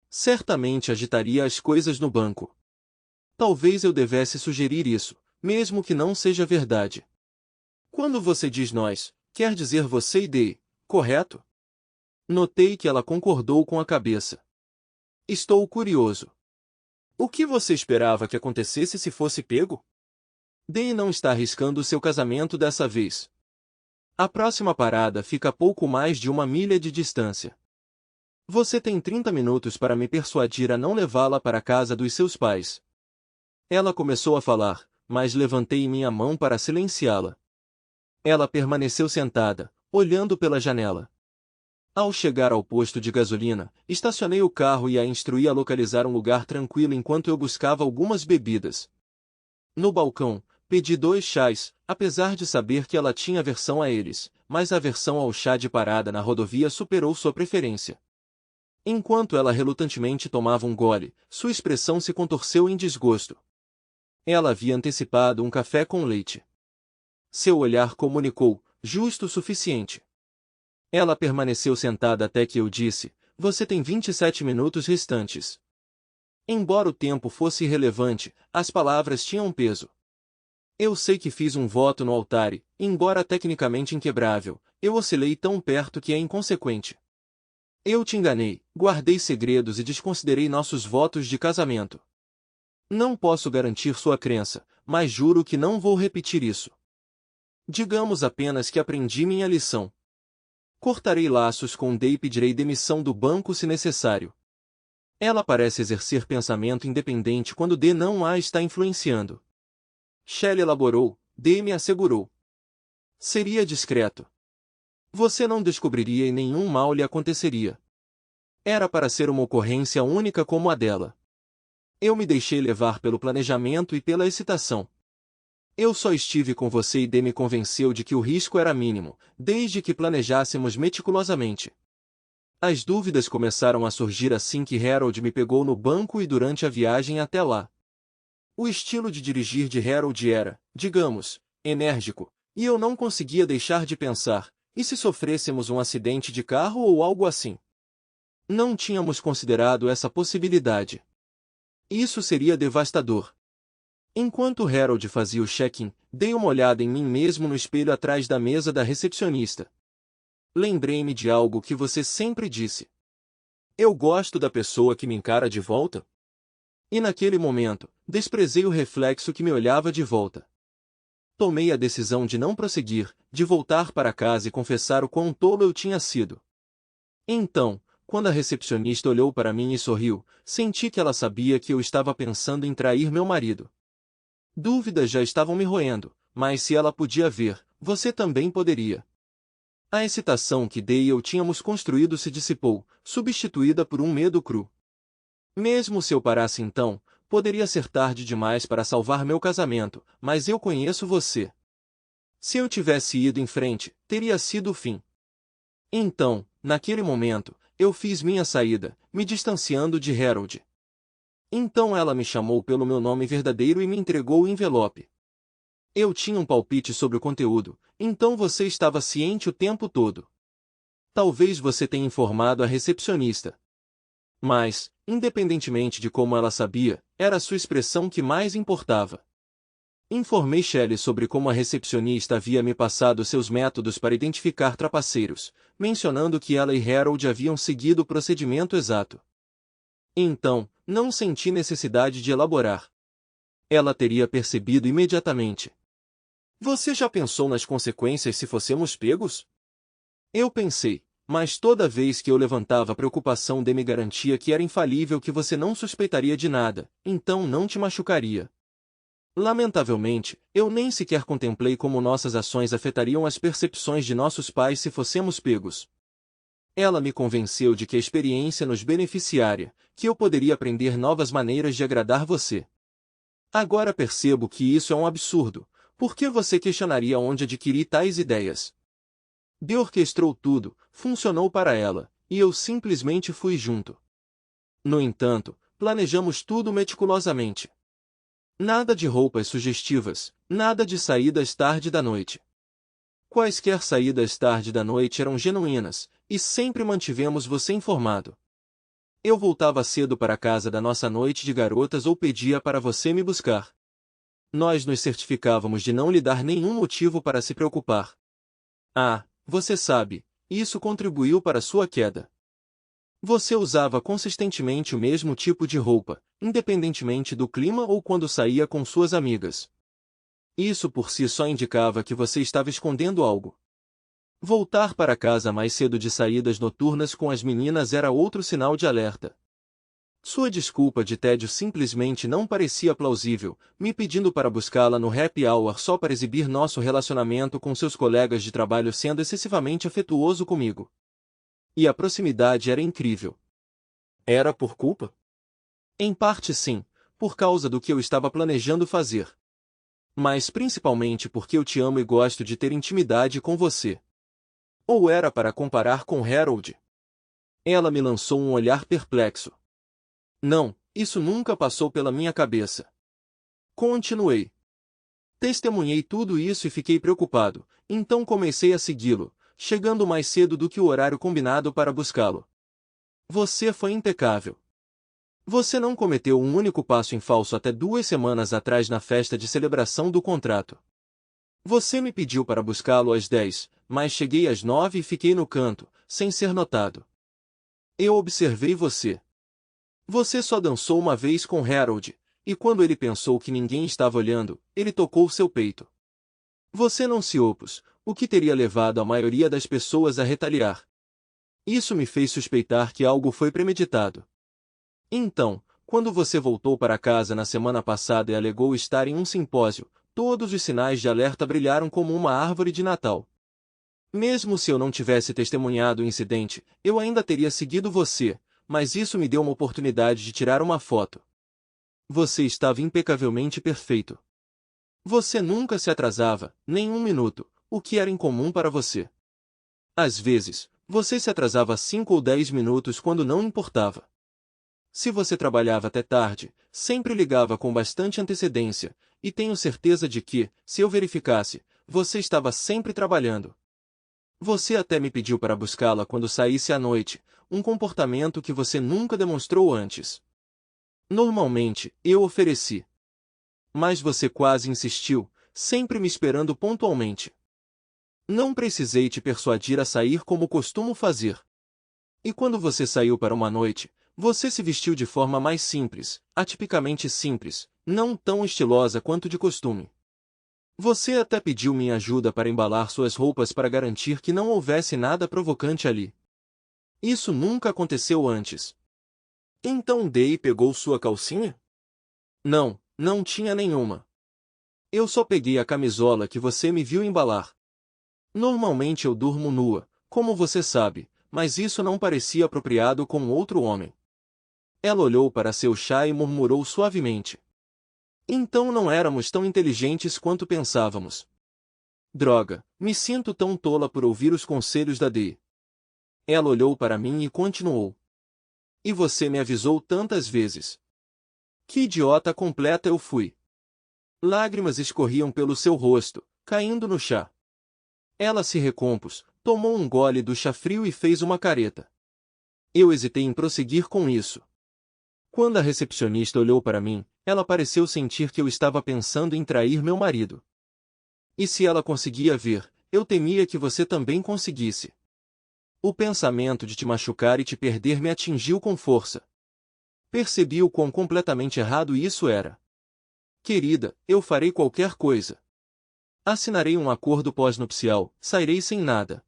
Certamente agitaria as coisas no banco. Talvez eu devesse sugerir isso, mesmo que não seja verdade. Quando você diz nós, quer dizer você e Day, correto? Notei que ela concordou com a cabeça. Estou curioso. O que você esperava que acontecesse se fosse pego? Day não está arriscando seu casamento dessa vez. A próxima parada fica a pouco mais de 1 milha de distância. Você tem 30 minutos para me persuadir a não levá-la para a casa dos seus pais. Ela começou a falar, mas levantei minha mão para silenciá-la. Ela permaneceu sentada, olhando pela janela. Ao chegar ao posto de gasolina, estacionei o carro e a instruí a localizar um lugar tranquilo enquanto eu buscava algumas bebidas. No balcão, pedi 2 chás, apesar de saber que ela tinha aversão a eles, mas a aversão ao chá de parada na rodovia superou sua preferência. Enquanto ela relutantemente tomava um gole, sua expressão se contorceu em desgosto. Ela havia antecipado um café com leite. Seu olhar comunicou: justo o suficiente. Ela permaneceu sentada até que eu disse: "Você tem 27 minutos restantes." Embora o tempo fosse irrelevante, as palavras tinham peso. Eu sei que fiz um voto no altar e, embora tecnicamente inquebrável, eu oscilei tão perto que é inconsequente. Eu te enganei, guardei segredos e desconsiderei nossos votos de casamento. Não posso garantir sua crença, mas juro que não vou repetir isso. Digamos apenas que aprendi minha lição. Cortarei laços com Day e pedirei demissão do banco se necessário. Ela parece exercer pensamento independente quando D não a está influenciando. Shelley elaborou, D me assegurou. Seria discreto. Você não descobriria e nenhum mal lhe aconteceria. Era para ser uma ocorrência única como a dela. Eu me deixei levar pelo planejamento e pela excitação. Eu só estive com você e D me convenceu de que o risco era mínimo, desde que planejássemos meticulosamente. As dúvidas começaram a surgir assim que Harold me pegou no banco e durante a viagem até lá. O estilo de dirigir de Harold era, digamos, enérgico, e eu não conseguia deixar de pensar: e se sofrêssemos um acidente de carro ou algo assim? Não tínhamos considerado essa possibilidade. Isso seria devastador. Enquanto Harold fazia o check-in, dei uma olhada em mim mesmo no espelho atrás da mesa da recepcionista. Lembrei-me de algo que você sempre disse. Eu gosto da pessoa que me encara de volta. E naquele momento, desprezei o reflexo que me olhava de volta. Tomei a decisão de não prosseguir, de voltar para casa e confessar o quão tolo eu tinha sido. Então, Quando a recepcionista olhou para mim e sorriu, senti que ela sabia que eu estava pensando em trair meu marido. Dúvidas já estavam me roendo, mas se ela podia ver, você também poderia. A excitação que Day e eu tínhamos construído se dissipou, substituída por um medo cru. Mesmo se eu parasse então, poderia ser tarde demais para salvar meu casamento, mas eu conheço você. Se eu tivesse ido em frente, teria sido o fim. Então, naquele momento, eu fiz minha saída, me distanciando de Harold. Então ela me chamou pelo meu nome verdadeiro e me entregou o envelope. Eu tinha um palpite sobre o conteúdo, então você estava ciente o tempo todo. Talvez você tenha informado a recepcionista. Mas, independentemente de como ela sabia, era sua expressão que mais importava. Informei Shelley sobre como a recepcionista havia me passado seus métodos para identificar trapaceiros, mencionando que ela e Harold haviam seguido o procedimento exato. Então, não senti necessidade de elaborar. Ela teria percebido imediatamente. Você já pensou nas consequências se fossemos pegos? Eu pensei, mas toda vez que eu levantava a preocupação me garantia que era infalível que você não suspeitaria de nada, então não te machucaria. Lamentavelmente, eu nem sequer contemplei como nossas ações afetariam as percepções de nossos pais se fossemos pegos. Ela me convenceu de que a experiência nos beneficiaria, que eu poderia aprender novas maneiras de agradar você. Agora percebo que isso é um absurdo. Por que você questionaria onde adquiri tais ideias? Dee orquestrou tudo, funcionou para ela, e eu simplesmente fui junto. No entanto, planejamos tudo meticulosamente. Nada de roupas sugestivas, nada de saídas tarde da noite. Quaisquer saídas tarde da noite eram genuínas, e sempre mantivemos você informado. Eu voltava cedo para a casa da nossa noite de garotas ou pedia para você me buscar. Nós nos certificávamos de não lhe dar nenhum motivo para se preocupar. Ah, você sabe, isso contribuiu para sua queda. Você usava consistentemente o mesmo tipo de roupa, independentemente do clima ou quando saía com suas amigas. Isso por si só indicava que você estava escondendo algo. Voltar para casa mais cedo de saídas noturnas com as meninas era outro sinal de alerta. Sua desculpa de tédio simplesmente não parecia plausível, me pedindo para buscá-la no happy hour só para exibir nosso relacionamento com seus colegas de trabalho sendo excessivamente afetuoso comigo. E a proximidade era incrível. Era por culpa? Em parte sim, por causa do que eu estava planejando fazer. Mas principalmente porque eu te amo e gosto de ter intimidade com você. Ou era para comparar com Harold? Ela me lançou um olhar perplexo. Não, isso nunca passou pela minha cabeça. Continuei. Testemunhei tudo isso e fiquei preocupado, então comecei a segui-lo, chegando mais cedo do que o horário combinado para buscá-lo. Você foi impecável. Você não cometeu um único passo em falso até 2 semanas atrás na festa de celebração do contrato. Você me pediu para buscá-lo às 10, mas cheguei às 9 e fiquei no canto, sem ser notado. Eu observei você. Você só dançou uma vez com Harold, e quando ele pensou que ninguém estava olhando, ele tocou seu peito. Você não se opôs, o que teria levado a maioria das pessoas a retaliar. Isso me fez suspeitar que algo foi premeditado. Então, quando você voltou para casa na semana passada e alegou estar em um simpósio, todos os sinais de alerta brilharam como uma árvore de Natal. Mesmo se eu não tivesse testemunhado o incidente, eu ainda teria seguido você, mas isso me deu uma oportunidade de tirar uma foto. Você estava impecavelmente perfeito. Você nunca se atrasava, nem um minuto, o que era incomum para você. Às vezes, você se atrasava 5 ou 10 minutos quando não importava. Se você trabalhava até tarde, sempre ligava com bastante antecedência, e tenho certeza de que, se eu verificasse, você estava sempre trabalhando. Você até me pediu para buscá-la quando saísse à noite, um comportamento que você nunca demonstrou antes. Normalmente, eu ofereci. Mas você quase insistiu, sempre me esperando pontualmente. Não precisei te persuadir a sair como costumo fazer. E quando você saiu para uma noite, você se vestiu de forma mais simples, atipicamente simples, não tão estilosa quanto de costume. Você até pediu minha ajuda para embalar suas roupas para garantir que não houvesse nada provocante ali. Isso nunca aconteceu antes. Então Day pegou sua calcinha? Não, não tinha nenhuma. Eu só peguei a camisola que você me viu embalar. Normalmente eu durmo nua, como você sabe, mas isso não parecia apropriado com outro homem. Ela olhou para seu chá e murmurou suavemente. Então não éramos tão inteligentes quanto pensávamos. Droga, me sinto tão tola por ouvir os conselhos da Dee. Ela olhou para mim e continuou. E você me avisou tantas vezes. Que idiota completa eu fui. Lágrimas escorriam pelo seu rosto, caindo no chá. Ela se recompôs, tomou um gole do chá frio e fez uma careta. Eu hesitei em prosseguir com isso. Quando a recepcionista olhou para mim, ela pareceu sentir que eu estava pensando em trair meu marido. E se ela conseguia ver, eu temia que você também conseguisse. O pensamento de te machucar e te perder me atingiu com força. Percebi o quão completamente errado isso era. Querida, eu farei qualquer coisa. Assinarei um acordo pós-nupcial, sairei sem nada.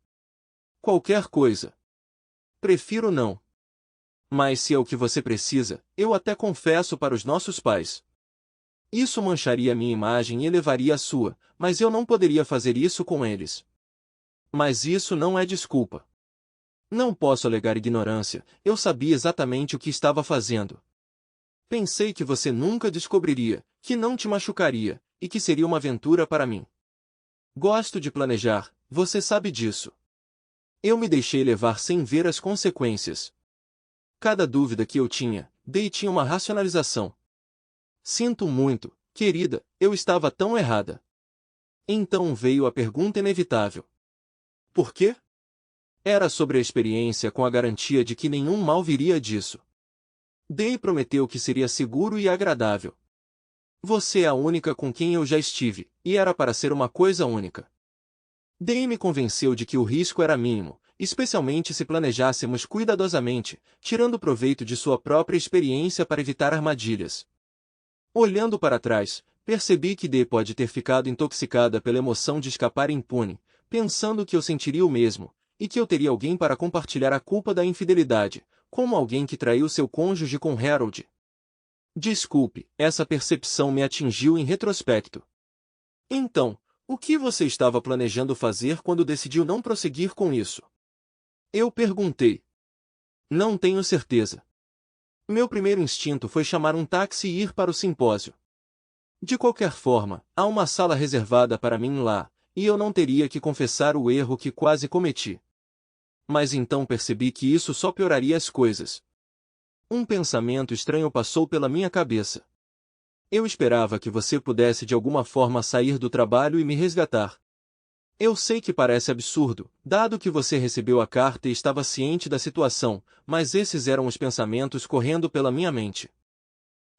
Qualquer coisa. Prefiro não. Mas se é o que você precisa, eu até confesso para os nossos pais. Isso mancharia minha imagem e elevaria a sua, mas eu não poderia fazer isso com eles. Mas isso não é desculpa. Não posso alegar ignorância, eu sabia exatamente o que estava fazendo. Pensei que você nunca descobriria, que não te machucaria, e que seria uma aventura para mim. Gosto de planejar, você sabe disso. Eu me deixei levar sem ver as consequências. Cada dúvida que eu tinha, Day tinha uma racionalização. Sinto muito, querida, eu estava tão errada. Então veio a pergunta inevitável. Por quê? Era sobre a experiência com a garantia de que nenhum mal viria disso. Day prometeu que seria seguro e agradável. Você é a única com quem eu já estive, e era para ser uma coisa única. Day me convenceu de que o risco era mínimo, especialmente se planejássemos cuidadosamente, tirando proveito de sua própria experiência para evitar armadilhas. Olhando para trás, percebi que Day pode ter ficado intoxicada pela emoção de escapar impune, pensando que eu sentiria o mesmo, e que eu teria alguém para compartilhar a culpa da infidelidade, como alguém que traiu seu cônjuge com Harold. Desculpe, essa percepção me atingiu em retrospecto. Então, o que você estava planejando fazer quando decidiu não prosseguir com isso? Eu perguntei. Não tenho certeza. Meu primeiro instinto foi chamar um táxi e ir para o simpósio. De qualquer forma, há uma sala reservada para mim lá, e eu não teria que confessar o erro que quase cometi. Mas então percebi que isso só pioraria as coisas. Um pensamento estranho passou pela minha cabeça. Eu esperava que você pudesse de alguma forma sair do trabalho e me resgatar. Eu sei que parece absurdo, dado que você recebeu a carta e estava ciente da situação, mas esses eram os pensamentos correndo pela minha mente.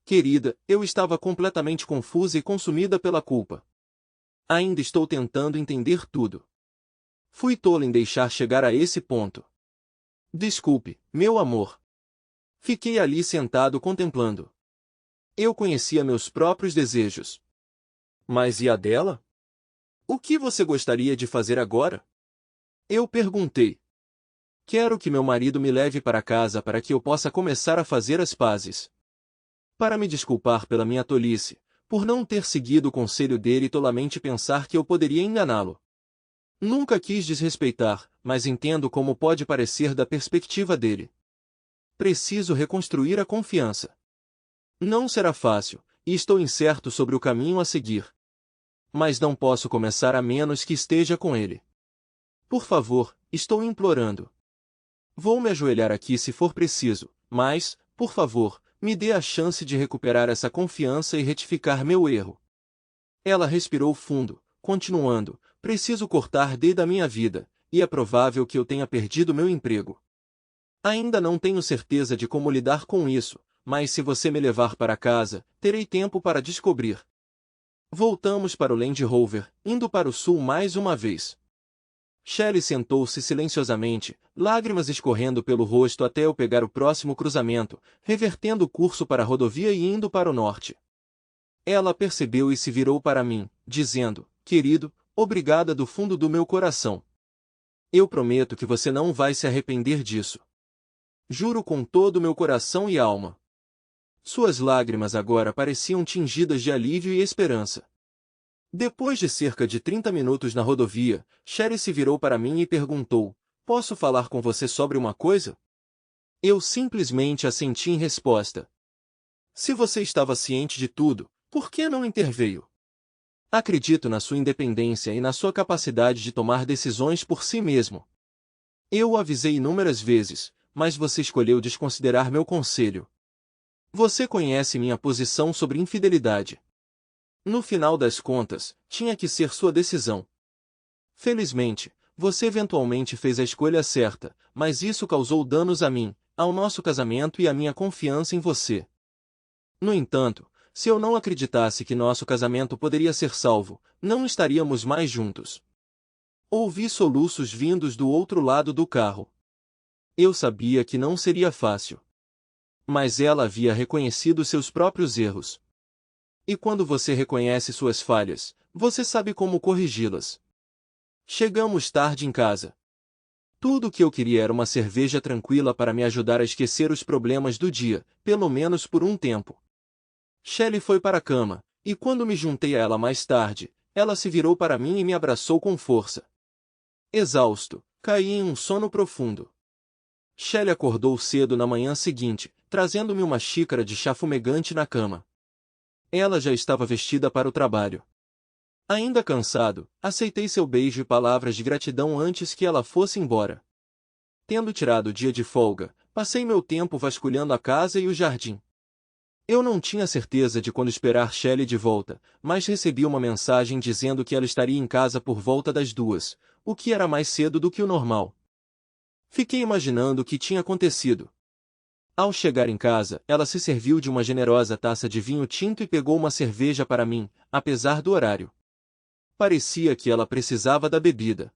Querida, eu estava completamente confusa e consumida pela culpa. Ainda estou tentando entender tudo. Fui tola em deixar chegar a esse ponto. Desculpe, meu amor. Fiquei ali sentado contemplando. Eu conhecia meus próprios desejos. Mas e a dela? O que você gostaria de fazer agora? Eu perguntei. Quero que meu marido me leve para casa para que eu possa começar a fazer as pazes. Para me desculpar pela minha tolice, por não ter seguido o conselho dele e tolamente pensar que eu poderia enganá-lo. Nunca quis desrespeitar, mas entendo como pode parecer da perspectiva dele. Preciso reconstruir a confiança. Não será fácil, e estou incerto sobre o caminho a seguir. Mas não posso começar a menos que esteja com ele. Por favor, estou implorando. Vou me ajoelhar aqui se for preciso, mas, por favor, me dê a chance de recuperar essa confiança e retificar meu erro. Ela respirou fundo, continuando, preciso cortar Day da minha vida, e é provável que eu tenha perdido meu emprego. Ainda não tenho certeza de como lidar com isso, mas se você me levar para casa, terei tempo para descobrir. Voltamos para o Land Rover, indo para o sul mais uma vez. Shelley sentou-se silenciosamente, lágrimas escorrendo pelo rosto até eu pegar o próximo cruzamento, revertendo o curso para a rodovia e indo para o norte. Ela percebeu e se virou para mim, dizendo, querido, obrigada do fundo do meu coração. Eu prometo que você não vai se arrepender disso. Juro com todo o meu coração e alma. Suas lágrimas agora pareciam tingidas de alívio e esperança. Depois de cerca de 30 minutos na rodovia, Sherry se virou para mim e perguntou: "Posso falar com você sobre uma coisa?" Eu simplesmente assenti em resposta. Se você estava ciente de tudo, por que não interveio? Acredito na sua independência e na sua capacidade de tomar decisões por si mesmo. Eu o avisei inúmeras vezes, mas você escolheu desconsiderar meu conselho. Você conhece minha posição sobre infidelidade. No final das contas, tinha que ser sua decisão. Felizmente, você eventualmente fez a escolha certa, mas isso causou danos a mim, ao nosso casamento e à minha confiança em você. No entanto, se eu não acreditasse que nosso casamento poderia ser salvo, não estaríamos mais juntos. Ouvi soluços vindos do outro lado do carro. Eu sabia que não seria fácil. Mas ela havia reconhecido seus próprios erros. E quando você reconhece suas falhas, você sabe como corrigi-las. Chegamos tarde em casa. Tudo o que eu queria era uma cerveja tranquila para me ajudar a esquecer os problemas do dia, pelo menos por um tempo. Shelley foi para a cama, e quando me juntei a ela mais tarde, ela se virou para mim e me abraçou com força. Exausto, caí em um sono profundo. Shelley acordou cedo na manhã seguinte, trazendo-me uma xícara de chá fumegante na cama. Ela já estava vestida para o trabalho. Ainda cansado, aceitei seu beijo e palavras de gratidão antes que ela fosse embora. Tendo tirado o dia de folga, passei meu tempo vasculhando a casa e o jardim. Eu não tinha certeza de quando esperar Shelley de volta, mas recebi uma mensagem dizendo que ela estaria em casa por volta das 2, o que era mais cedo do que o normal. Fiquei imaginando o que tinha acontecido. Ao chegar em casa, ela se serviu de uma generosa taça de vinho tinto e pegou uma cerveja para mim, apesar do horário. Parecia que ela precisava da bebida.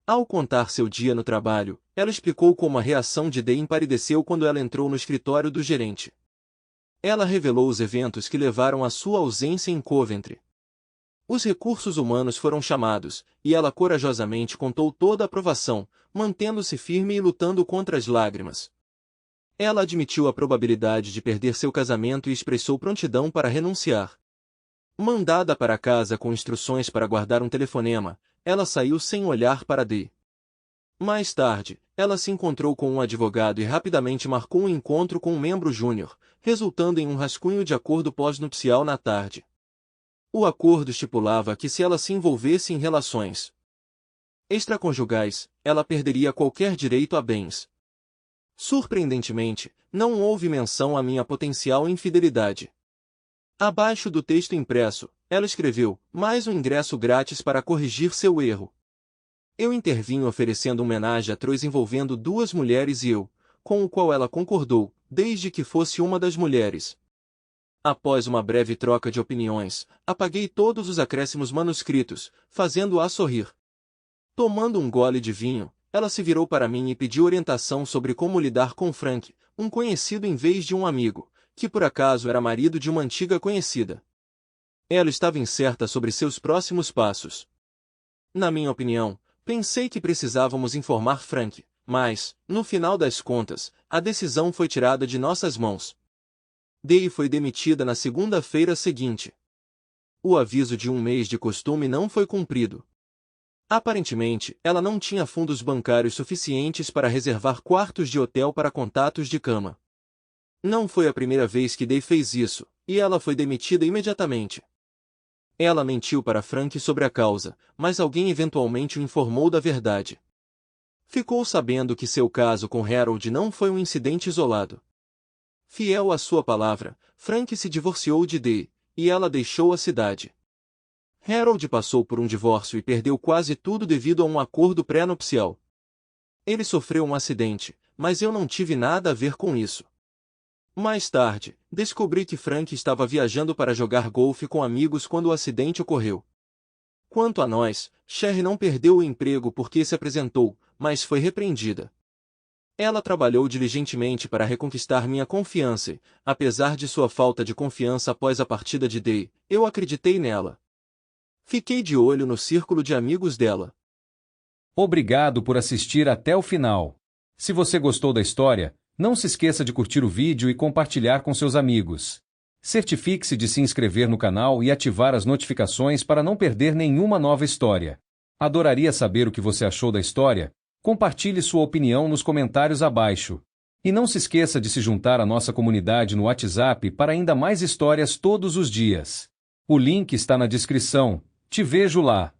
Ao contar seu dia no trabalho, ela explicou como a reação de Dee empalideceu quando ela entrou no escritório do gerente. Ela revelou os eventos que levaram à sua ausência em Coventry. Os recursos humanos foram chamados, e ela corajosamente contou toda a provação, mantendo-se firme e lutando contra as lágrimas. Ela admitiu a probabilidade de perder seu casamento e expressou prontidão para renunciar. Mandada para casa com instruções para guardar um telefonema, ela saiu sem olhar para Dee. Mais tarde, ela se encontrou com um advogado e rapidamente marcou um encontro com um membro júnior, resultando em um rascunho de acordo pós-nupcial na tarde. O acordo estipulava que se ela se envolvesse em relações extraconjugais, ela perderia qualquer direito a bens. Surpreendentemente, não houve menção à minha potencial infidelidade. Abaixo do texto impresso, ela escreveu: "Mais um ingresso grátis para corrigir seu erro." Eu intervim oferecendo um homenagem a Troyes envolvendo duas mulheres e eu, com o qual ela concordou, desde que fosse uma das mulheres. Após uma breve troca de opiniões, apaguei todos os acréscimos manuscritos, fazendo-a sorrir. Tomando um gole de vinho, ela se virou para mim e pediu orientação sobre como lidar com Frank, um conhecido em vez de um amigo, que por acaso era marido de uma antiga conhecida. Ela estava incerta sobre seus próximos passos. Na minha opinião, pensei que precisávamos informar Frank, mas, no final das contas, a decisão foi tirada de nossas mãos. Dee foi demitida na segunda-feira seguinte. O aviso de um mês de costume não foi cumprido. Aparentemente, ela não tinha fundos bancários suficientes para reservar quartos de hotel para contatos de cama. Não foi a primeira vez que Dee fez isso, e ela foi demitida imediatamente. Ela mentiu para Frank sobre a causa, mas alguém eventualmente o informou da verdade. Ficou sabendo que seu caso com Harold não foi um incidente isolado. Fiel à sua palavra, Frank se divorciou de Dee, e ela deixou a cidade. Harold passou por um divórcio e perdeu quase tudo devido a um acordo pré-nupcial. Ele sofreu um acidente, mas eu não tive nada a ver com isso. Mais tarde, descobri que Frank estava viajando para jogar golfe com amigos quando o acidente ocorreu. Quanto a nós, Sherry não perdeu o emprego porque se apresentou, mas foi repreendida. Ela trabalhou diligentemente para reconquistar minha confiança e, apesar de sua falta de confiança após a partida de Dee, eu acreditei nela. Fiquei de olho no círculo de amigos dela. Obrigado por assistir até o final. Se você gostou da história, Não se esqueça de curtir o vídeo e compartilhar com seus amigos. Certifique-se de se inscrever no canal e ativar as notificações para não perder nenhuma nova história. Adoraria saber o que você achou da história. Compartilhe sua opinião nos comentários abaixo. E não se esqueça de se juntar à nossa comunidade no WhatsApp para ainda mais histórias todos os dias. O link está na descrição. Te vejo lá.